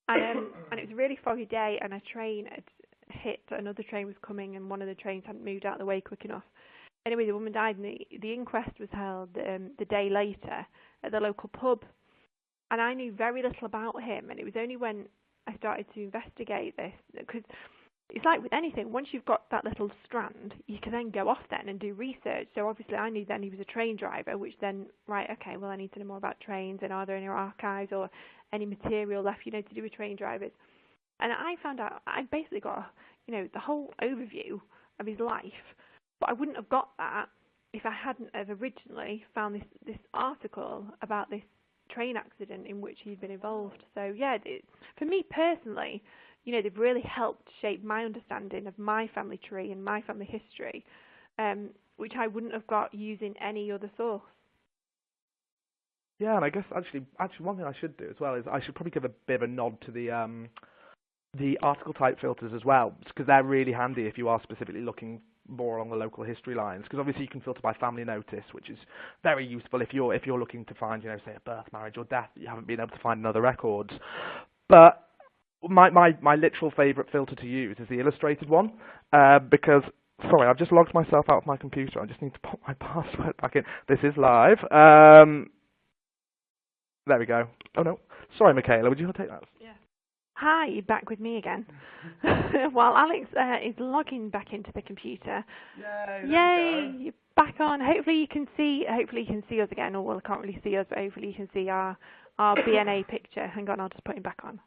And it was a really foggy day, and a train had hit, another train was coming, and one of the trains hadn't moved out of the way quick enough. Anyway, the woman died, and the inquest was held the day later at the local pub. And I knew very little about him, and it was only when I started to investigate this, because it's like with anything, once you've got that little strand, you can then go off then and do research. So obviously I knew then he was a train driver, which then, right, okay, well I need to know more about trains, and are there any archives or any material left, you know, to do with train drivers. And I found out, I basically got, you know, the whole overview of his life, but I wouldn't have got that if I hadn't have originally found this article about this train accident in which he'd been involved. So yeah, for me personally, you know, they've really helped shape my understanding of my family tree and my family history, which I wouldn't have got using any other source. Yeah, and I guess actually one thing I should do as well is I should probably give a bit of a nod to the article type filters as well, because they're really handy if you are specifically looking more along the local history lines, because obviously you can filter by family notice, which is very useful if you're looking to find, you know, say a birth, marriage or death that you haven't been able to find in other records. But my literal favourite filter to use is the illustrated one, because, sorry, I've just logged myself out of my computer. I just need to pop my password back in. This is live. There we go. Oh no, sorry, Michala, would you take that? Yeah. Hi, you're back with me again. While Alex is logging back into the computer. Yay! You're back on. Hopefully you can see us again. Or well, I can't really see us, but hopefully you can see our BNA picture. Hang on, I'll just put him back on.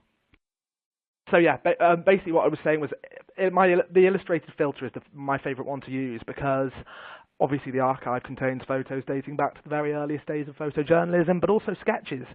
So yeah, basically what I was saying was the illustrated filter is my favourite one to use, because obviously the archive contains photos dating back to the very earliest days of photojournalism, but also sketches.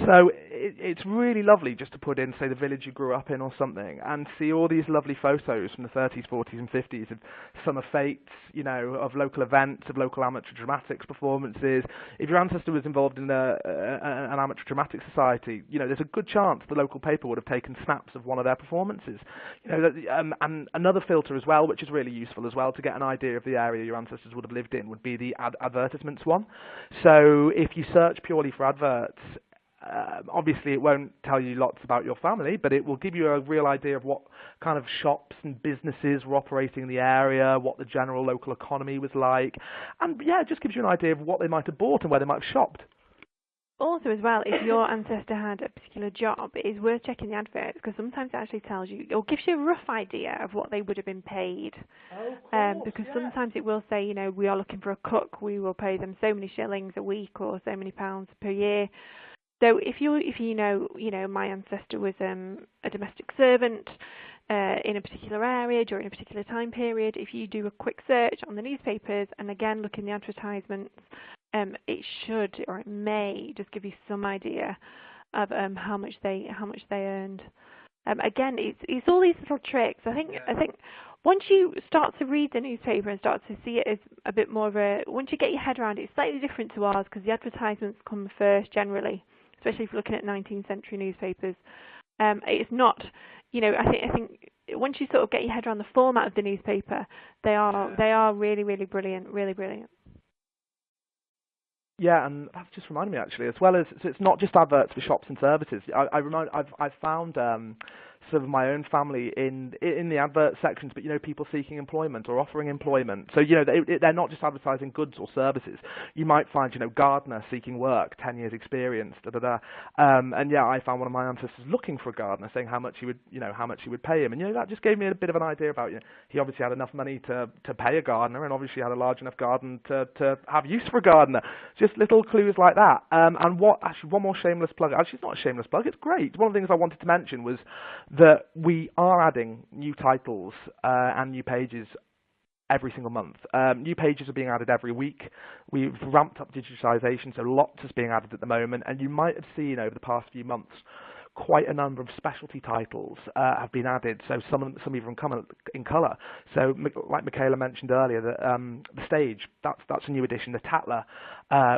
So it's really lovely just to put in, say, the village you grew up in or something, and see all these lovely photos from the 30s, 40s and 50s of summer fetes, you know, of local events, of local amateur dramatics performances. If your ancestor was involved in an amateur dramatic society, you know, there's a good chance the local paper would have taken snaps of one of their performances. You know, and another filter as well, which is really useful as well to get an idea of the area your ancestors would have lived in, would be the advertisements one. So if you search purely for adverts, obviously it won't tell you lots about your family, but it will give you a real idea of what kind of shops and businesses were operating in the area, what the general local economy was like, and yeah, it just gives you an idea of what they might have bought and where they might have shopped. Also, as well, if your ancestor had a particular job, it is worth checking the adverts because sometimes it actually tells you or gives you a rough idea of what they would have been paid. Oh, of course, Because yeah. sometimes it will say, you know, we are looking for a cook, we will pay them so many shillings a week or so many pounds per year. So if you know, my ancestor was a domestic servant in a particular area during a particular time period, if you do a quick search on the newspapers and again look in the advertisements, it should or it may just give you some idea of how much they earned. Again, it's all these little tricks. I think once you start to read the newspaper and start to see it as a bit more of a, once you get your head around it, it's slightly different to ours because the advertisements come first generally, especially if you're looking at 19th century newspapers. It's not, you know, I think once you sort of get your head around the format of the newspaper, they are really, really brilliant, really brilliant. Yeah, and that's just reminded me actually, as well as so it's not just adverts for shops and services. I've found sort of my own family in the advert sections, but you know, people seeking employment or offering employment. So you know, they're not just advertising goods or services. You might find, you know, gardener seeking work, 10 years experience, da da da. And yeah, I found one of my ancestors looking for a gardener, saying how much he would pay him, and you know, that just gave me a bit of an idea about, you know, he obviously had enough money to pay a gardener, and obviously had a large enough garden to have use for a gardener. Just little clues like that. And one more shameless plug. Actually, it's not a shameless plug. It's great. One of the things I wanted to mention was that we are adding new titles and new pages every single month. New pages are being added every week. We've ramped up digitization, so lots is being added at the moment. And you might have seen over the past few months quite a number of specialty titles have been added, so some even come in colour. So, like Michala mentioned earlier, the stage, that's a new addition, the Tatler,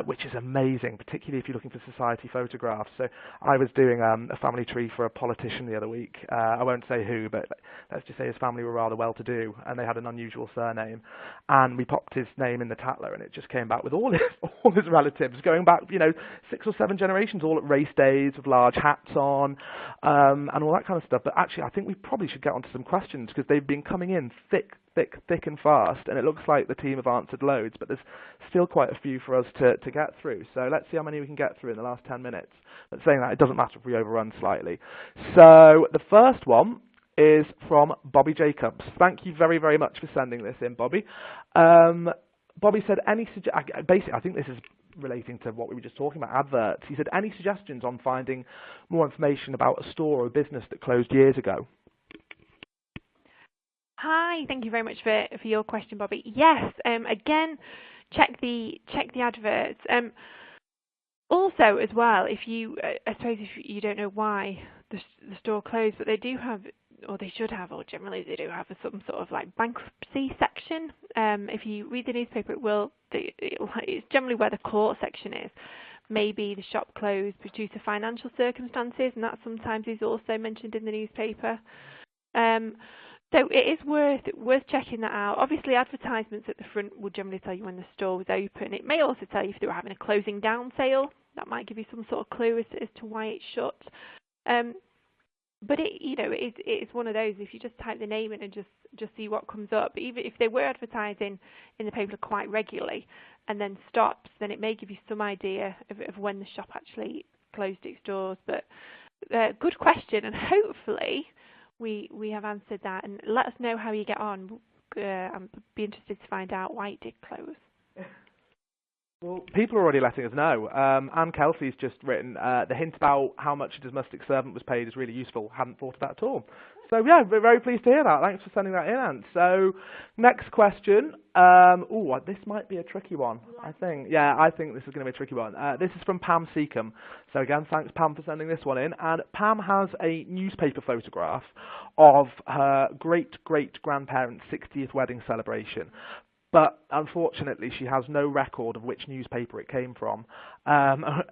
which is amazing, particularly if you're looking for society photographs. So I was doing a family tree for a politician the other week. I won't say who, but let's just say his family were rather well-to-do, and they had an unusual surname. And we popped his name in the Tatler, and it just came back with all his relatives, going back, you know, 6 or 7 generations, all at race days with large hats on. And all that kind of stuff. But actually, I think we probably should get onto some questions because they've been coming in thick and fast, and it looks like the team have answered loads, but there's still quite a few for us to get through. So let's see how many we can get through in the last 10 minutes. But saying that, it doesn't matter if we overrun slightly. So the first one is from Bobby Jacobs. Thank you very, very much for sending this in, Bobby. Bobby said, basically, I think this is relating to what we were just talking about, adverts. He said, any suggestions on finding more information about a store or a business that closed years ago? Hi, thank you very much for your question, Bobby. Yes, again, check the adverts. Also, as well, if you, I suppose if you don't know why the store closed, but they do have, or they should have, or generally they do have some sort of like bankruptcy section. If you read the newspaper, it's generally where the court section is. Maybe the shop closed due to financial circumstances, and that sometimes is also mentioned in the newspaper. So it is worth checking that out. Obviously, advertisements at the front will generally tell you when the store was open. It may also tell you if they were having a closing down sale. That might give you some sort of clue as to why it's shut. But it's one of those. If you just type the name in and just see what comes up, even if they were advertising in the paper quite regularly and then stops, then it may give you some idea of when the shop actually closed its doors. But good question, and hopefully we have answered that. And let us know how you get on. I'd be interested to find out why it did close. Well, people are already letting us know. Anne Kelsey's just written, the hint about how much a domestic servant was paid is really useful. Hadn't thought of that at all. So, yeah, we're very pleased to hear that. Thanks for sending that in, Anne. So, next question. This might be a tricky one, I think. Yeah, I think this is going to be a tricky one. This is from Pam Seacombe. So, again, thanks, Pam, for sending this one in. And Pam has a newspaper photograph of her great-great-grandparents' 60th wedding celebration. But unfortunately, she has no record of which newspaper it came from.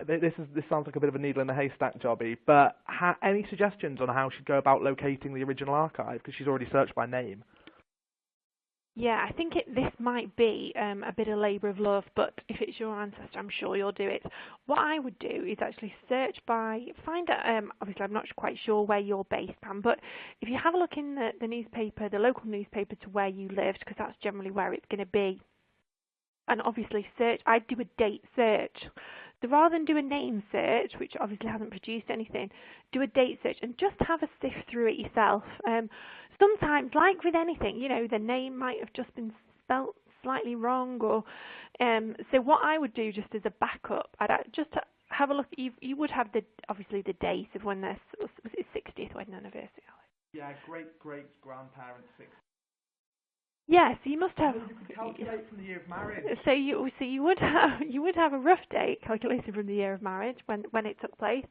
This sounds like a bit of a needle in a haystack jobby. But any suggestions on how she'd go about locating the original archive? Because she's already searched by name. Yeah, I think this might be a bit of labour of love, but if it's your ancestor, I'm sure you'll do it. What I would do is actually search find out, obviously I'm not quite sure where you're based, Pam, but if you have a look in the newspaper, the local newspaper to where you lived, because that's generally where it's going to be, and obviously I'd do a date search. So rather than do a name search, which obviously hasn't produced anything, do a date search and just have a sift through it yourself. Sometimes, like with anything, the name might have just been spelt slightly wrong, or so what I would do just as a backup, just have a look. You would have obviously the date of when their was it 60th wedding anniversary. Yeah, great grandparents 60th. Yeah, so you must have. You could calculate from the year of marriage. So you would have a rough date calculated from the year of marriage when it took place,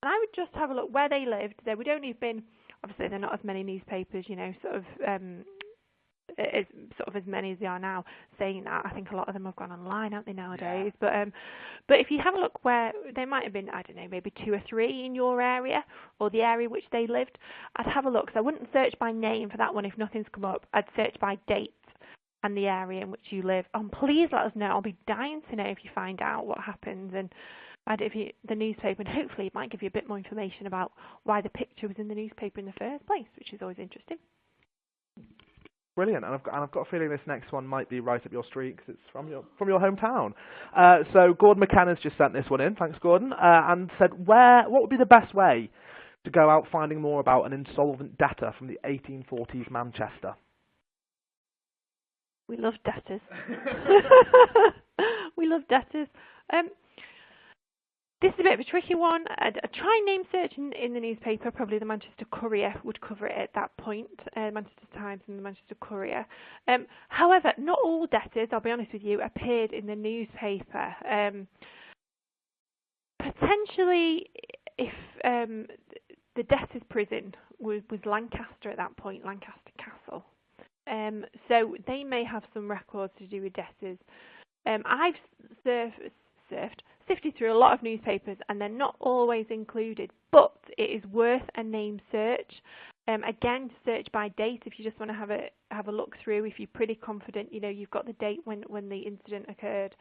and I would just have a look where they lived. There would only have been, obviously there are not as many newspapers, as many as they are now. Saying that, I think a lot of them have gone online, haven't they, nowadays? Yeah. But if you have a look where they might have been, I don't know, maybe 2 or 3 in your area or the area which they lived, I'd have a look. So I wouldn't search by name for that one if nothing's come up. I'd search by date and the area in which you live. And please let us know. I'll be dying to know if you find out what happens, and the newspaper, and hopefully it might give you a bit more information about why the picture was in the newspaper in the first place, which is always interesting. Brilliant, and I've got a feeling this next one might be right up your street because it's from your hometown. So Gordon McKenna's just sent this one in. Thanks, Gordon, and said, what would be the best way to go out finding more about an insolvent debtor from the 1840s Manchester? We love debtors. We love debtors. This is a bit of a tricky one. A try name search in the newspaper, probably the Manchester Courier would cover it at that point, Manchester Times and the Manchester Courier. However, not all debtors, I'll be honest with you, appeared in the newspaper. Potentially, if the debtors' prison was Lancaster at that point, Lancaster Castle. So they may have some records to do with debtors. I've sifted through a lot of newspapers and they're not always included, but it is worth a name search. Again, search by date if you just want to have a look through, if you're pretty confident you've got the date when the incident occurred.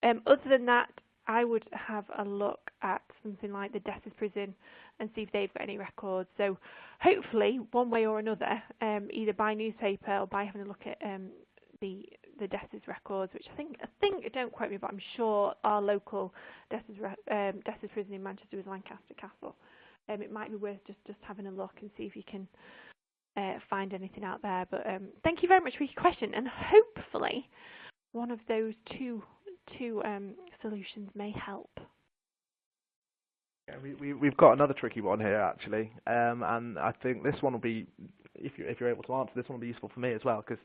Other than that, I would have a look at something like the debtors' prison and see if they've got any records. So hopefully, one way or another, either by newspaper or by having a look at the debtors' records, which I think, don't quote me, but I'm sure our local debtors prison in Manchester is Lancaster Castle. It might be worth just having a look and see if you can find anything out there. But thank you very much for your question, and hopefully one of those two solutions may help. Yeah, we've got another tricky one here actually, and I think this one will be, if you're able to answer, this one will be useful for me as well, because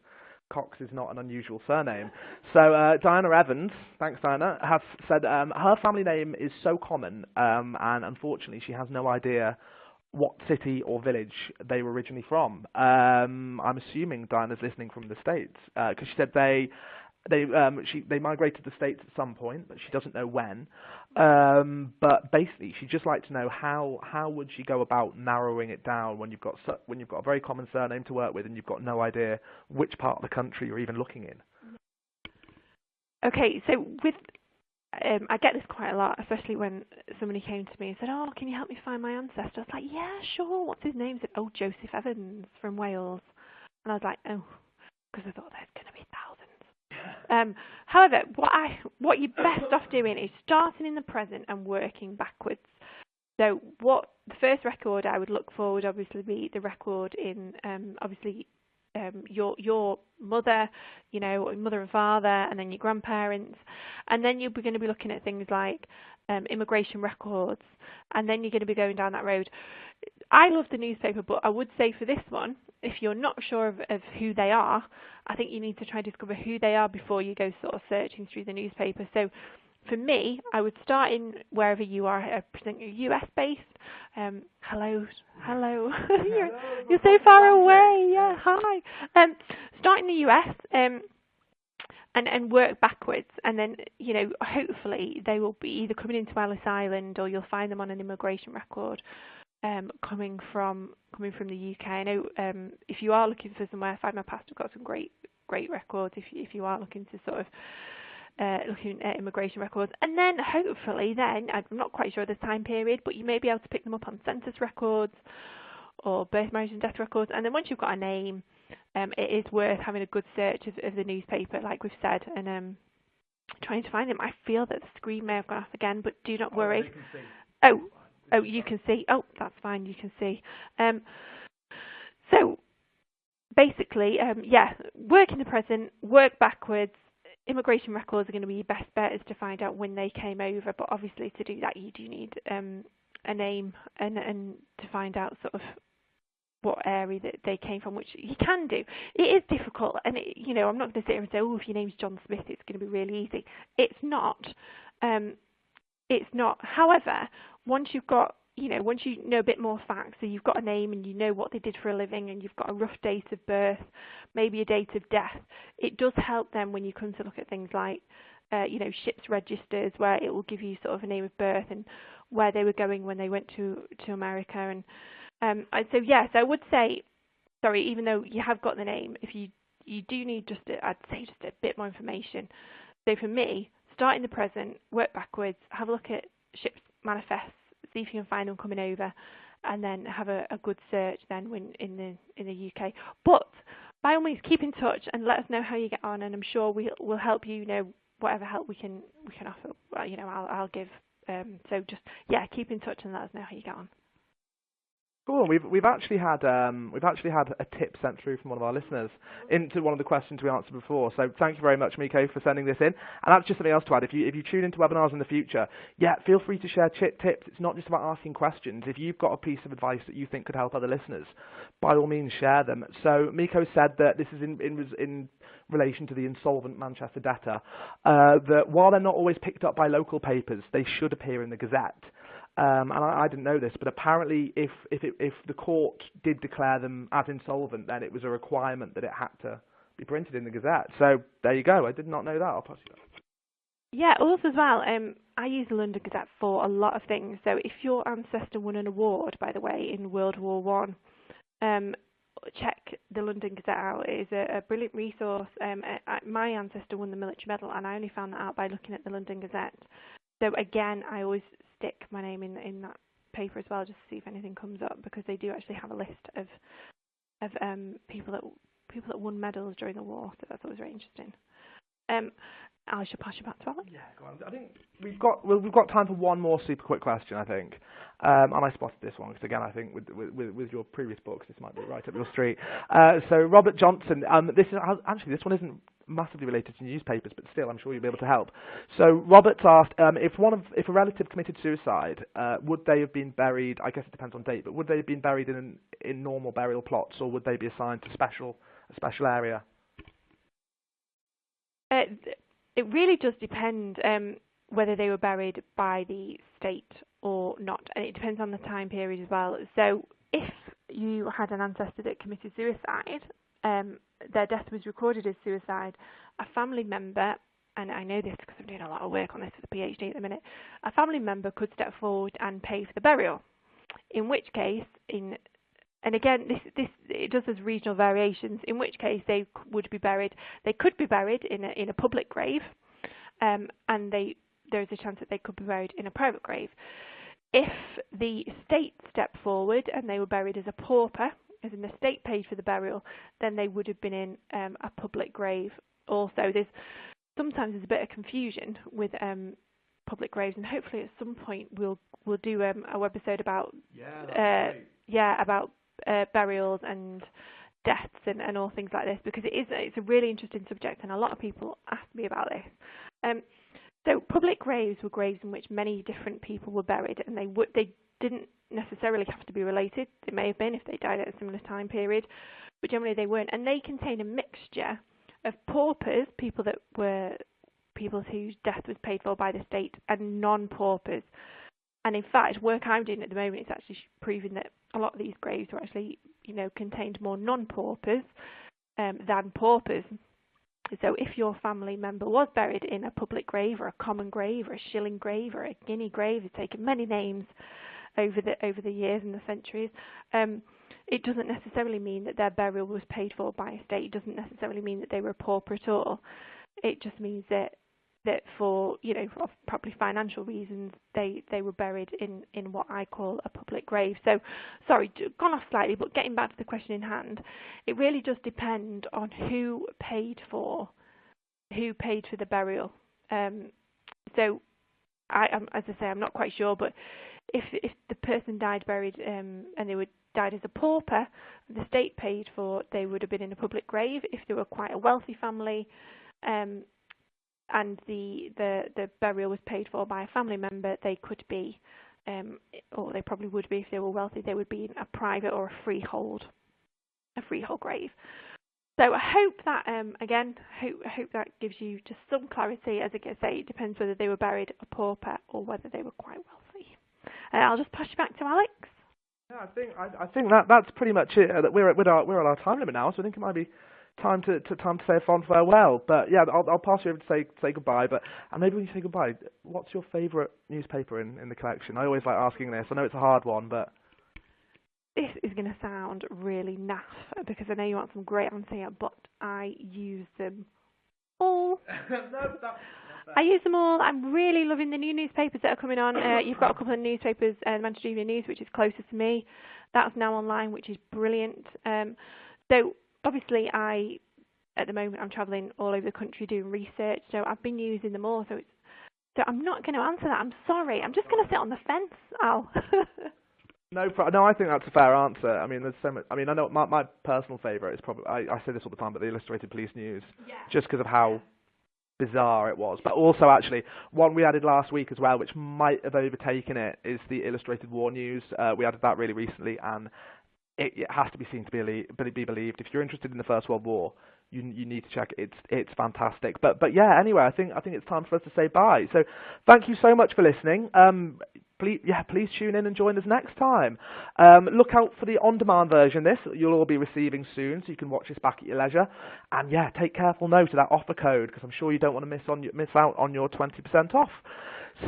Cox is not an unusual surname. So Diana Evans, thanks Diana, has said her family name is so common, and unfortunately she has no idea what city or village they were originally from. I'm assuming Diana's listening from the States, because she said they migrated to the States at some point, but she doesn't know when. But basically, she'd just like to know how would she go about narrowing it down when you've got a very common surname to work with and you've got no idea which part of the country you're even looking in. Okay, so I get this quite a lot, especially when somebody came to me and said, "Oh, can you help me find my ancestor?" I was like, "Yeah, sure. What's his name?" He said, "Oh, Joseph Evans from Wales," and I was like, "Oh," because I thought there's going to be thousands. However, what you're best off doing is starting in the present and working backwards. So the first record I would look for would obviously be the record in your mother, mother and father, and then your grandparents, and then you're going to be looking at things like immigration records, and then you're going to be going down that road. I love the newspaper, but I would say for this one, if you're not sure of who they are, I think you need to try to discover who they are before you go sort of searching through the newspaper. So for me, I would start in wherever you are. I present you're US based. Hello. you're so far away. Yeah, hi. Start in the US and work backwards, and then hopefully they will be either coming into Ellis Island or you'll find them on an immigration record. Coming from the UK. I know if you are looking for somewhere, Find My Past have got some great records if you are looking to sort of looking at immigration records. And then hopefully I'm not quite sure of the time period, but you may be able to pick them up on census records or birth, marriage and death records. And then once you've got a name, it is worth having a good search of the newspaper, like we've said, and trying to find them. I feel that the screen may have gone off again, but do not worry. They can see. Oh, you can see. Oh, that's fine. You can see. So basically, work in the present, work backwards. Immigration records are going to be your best bet is to find out when they came over, but obviously to do that you do need a name and to find out sort of what area that they came from, which you can do. It is difficult, and I'm not going to sit here and say, oh, if your name's John Smith, it's going to be really easy. It's not. It's not. However, once you know a bit more facts, so you've got a name and you know what they did for a living and you've got a rough date of birth, maybe a date of death, it does help them when you come to look at things like, ships registers, where it will give you sort of a name of birth and where they were going when they went to America. And so yes, I would say, sorry, even though you have got the name, if you do need I'd say just a bit more information. So for me, start in the present, work backwards, have a look at ships manifests, see if you can find them coming over, and then have a good search then when in the UK. But by all means, keep in touch and let us know how you get on, and I'm sure we'll help you. Whatever help we can offer. I'll give. So just keep in touch and let us know how you get on. Cool. We've actually had a tip sent through from one of our listeners into one of the questions we answered before. So thank you very much, Miko, for sending this in. And that's just something else to add. If you tune into webinars in the future, feel free to share tips. It's not just about asking questions. If you've got a piece of advice that you think could help other listeners, by all means share them. So Miko said that this is in relation to the insolvent Manchester debtor, that while they're not always picked up by local papers, they should appear in the Gazette. And I didn't know this, but apparently if the court did declare them as insolvent, then it was a requirement that it had to be printed in the Gazette. So there you go. I did not know that. I'll pass you that. Yeah, also as well, I use the London Gazette for a lot of things. So if your ancestor won an award, by the way, in World War One, check the London Gazette out. It is a brilliant resource. My ancestor won the military medal, and I only found that out by looking at the London Gazette. So again, I always stick my name in that paper as well, just to see if anything comes up, because they do actually have a list of people that won medals during the war. So that's always very interesting. I should pass you back to Alan. Yeah, go on. I think we've got time for one more super quick question, I think. And I spotted this one because, again, I think with your previous books, this might be right up your street. So Robert Johnson, this one isn't massively related to newspapers, but still, I'm sure you'll be able to help. So Robert's asked if a relative committed suicide, would they have been buried? I guess it depends on date, but would they have been buried in normal burial plots, or would they be assigned to a special area? It really does depend whether they were buried by the state or not, and it depends on the time period as well. So if you had an ancestor that committed suicide, their death was recorded as suicide, a family member, and I know this because I'm doing a lot of work on this with a PhD at the minute, a family member could step forward and pay for the burial, in which case, and again, this it does has regional variations, in which case they could be buried in a public grave, and there's a chance that they could be buried in a private grave. If the state stepped forward and they were buried as a pauper, as in the state paid for the burial, then they would have been in a public grave also. Sometimes there's a bit of confusion with public graves, and hopefully at some point we'll do a webisode about about burials and deaths and all things like this, because it's a really interesting subject, and a lot of people ask me about this. So public graves were graves in which many different people were buried, and they didn't necessarily have to be related. They may have been if they died at a similar time period, but generally they weren't. And they contain a mixture of paupers, people whose death was paid for by the state, and non-paupers. And in fact, work I'm doing at the moment is actually proving that a lot of these graves are actually, contained more non-paupers than paupers. So if your family member was buried in a public grave or a common grave or a shilling grave or a guinea grave, it's taken many names over the years and the centuries, it doesn't necessarily mean that their burial was paid for by a state. It doesn't necessarily mean that they were a pauper at all. It just means that for for probably financial reasons they were buried in what I call a public grave. So sorry, gone off slightly, but getting back to the question in hand, it really does depend on who paid for the burial. So, as I say, I'm not quite sure, but if the person died buried and they died as a pauper, the state paid for, they would have been in a public grave. If they were quite a wealthy family, and the burial was paid for by a family member, they could be, or they probably would be if they were wealthy, they would be in a private or a freehold grave. So I hope that, again, hope that gives you just some clarity. As I say, it depends whether they were buried a pauper or whether they were quite wealthy. I'll just pass you back to Alex. Yeah, I think that's pretty much it. We're at our time limit now, so I think it might be time to say a fond farewell. But yeah, I'll pass you over to say goodbye. And maybe when you say goodbye, what's your favourite newspaper in the collection? I always like asking this. I know it's a hard one, but this is going to sound really naff because I know you want some great answer here, but I use them all. I use them all. I'm really loving the new newspapers that are coming on. You've got a couple of newspapers, Manchester Evening News, which is closest to me. That's now online, which is brilliant. So obviously, at the moment, I'm travelling all over the country doing research, so I've been using them all. So I'm not going to answer that. I'm sorry. I'm just going to sit on the fence, Al. No, I think that's a fair answer. I mean, there's so much. I mean, I know my personal favourite is probably, I say this all the time, but the Illustrated Police News, just because of how bizarre it was. But also, actually, one we added last week as well, which might have overtaken it, is the Illustrated War News. We added that really recently, and it has to be seen to be believed. If you're interested in the First World War, you need to check it. It's fantastic. But yeah, anyway, I think it's time for us to say bye. So thank you so much for listening. Please tune in and join us next time. Look out for the on-demand version of this. You'll all be receiving soon, so you can watch this back at your leisure. And yeah, take careful note of that offer code, because I'm sure you don't want to miss out on your 20% off.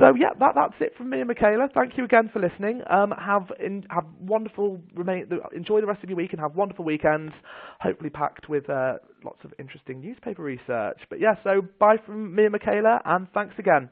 So yeah, that's it from me and Michala. Thank you again for listening. Enjoy the rest of your week and have wonderful weekends. Hopefully packed with lots of interesting newspaper research. But yeah, so bye from me and Michala, and thanks again.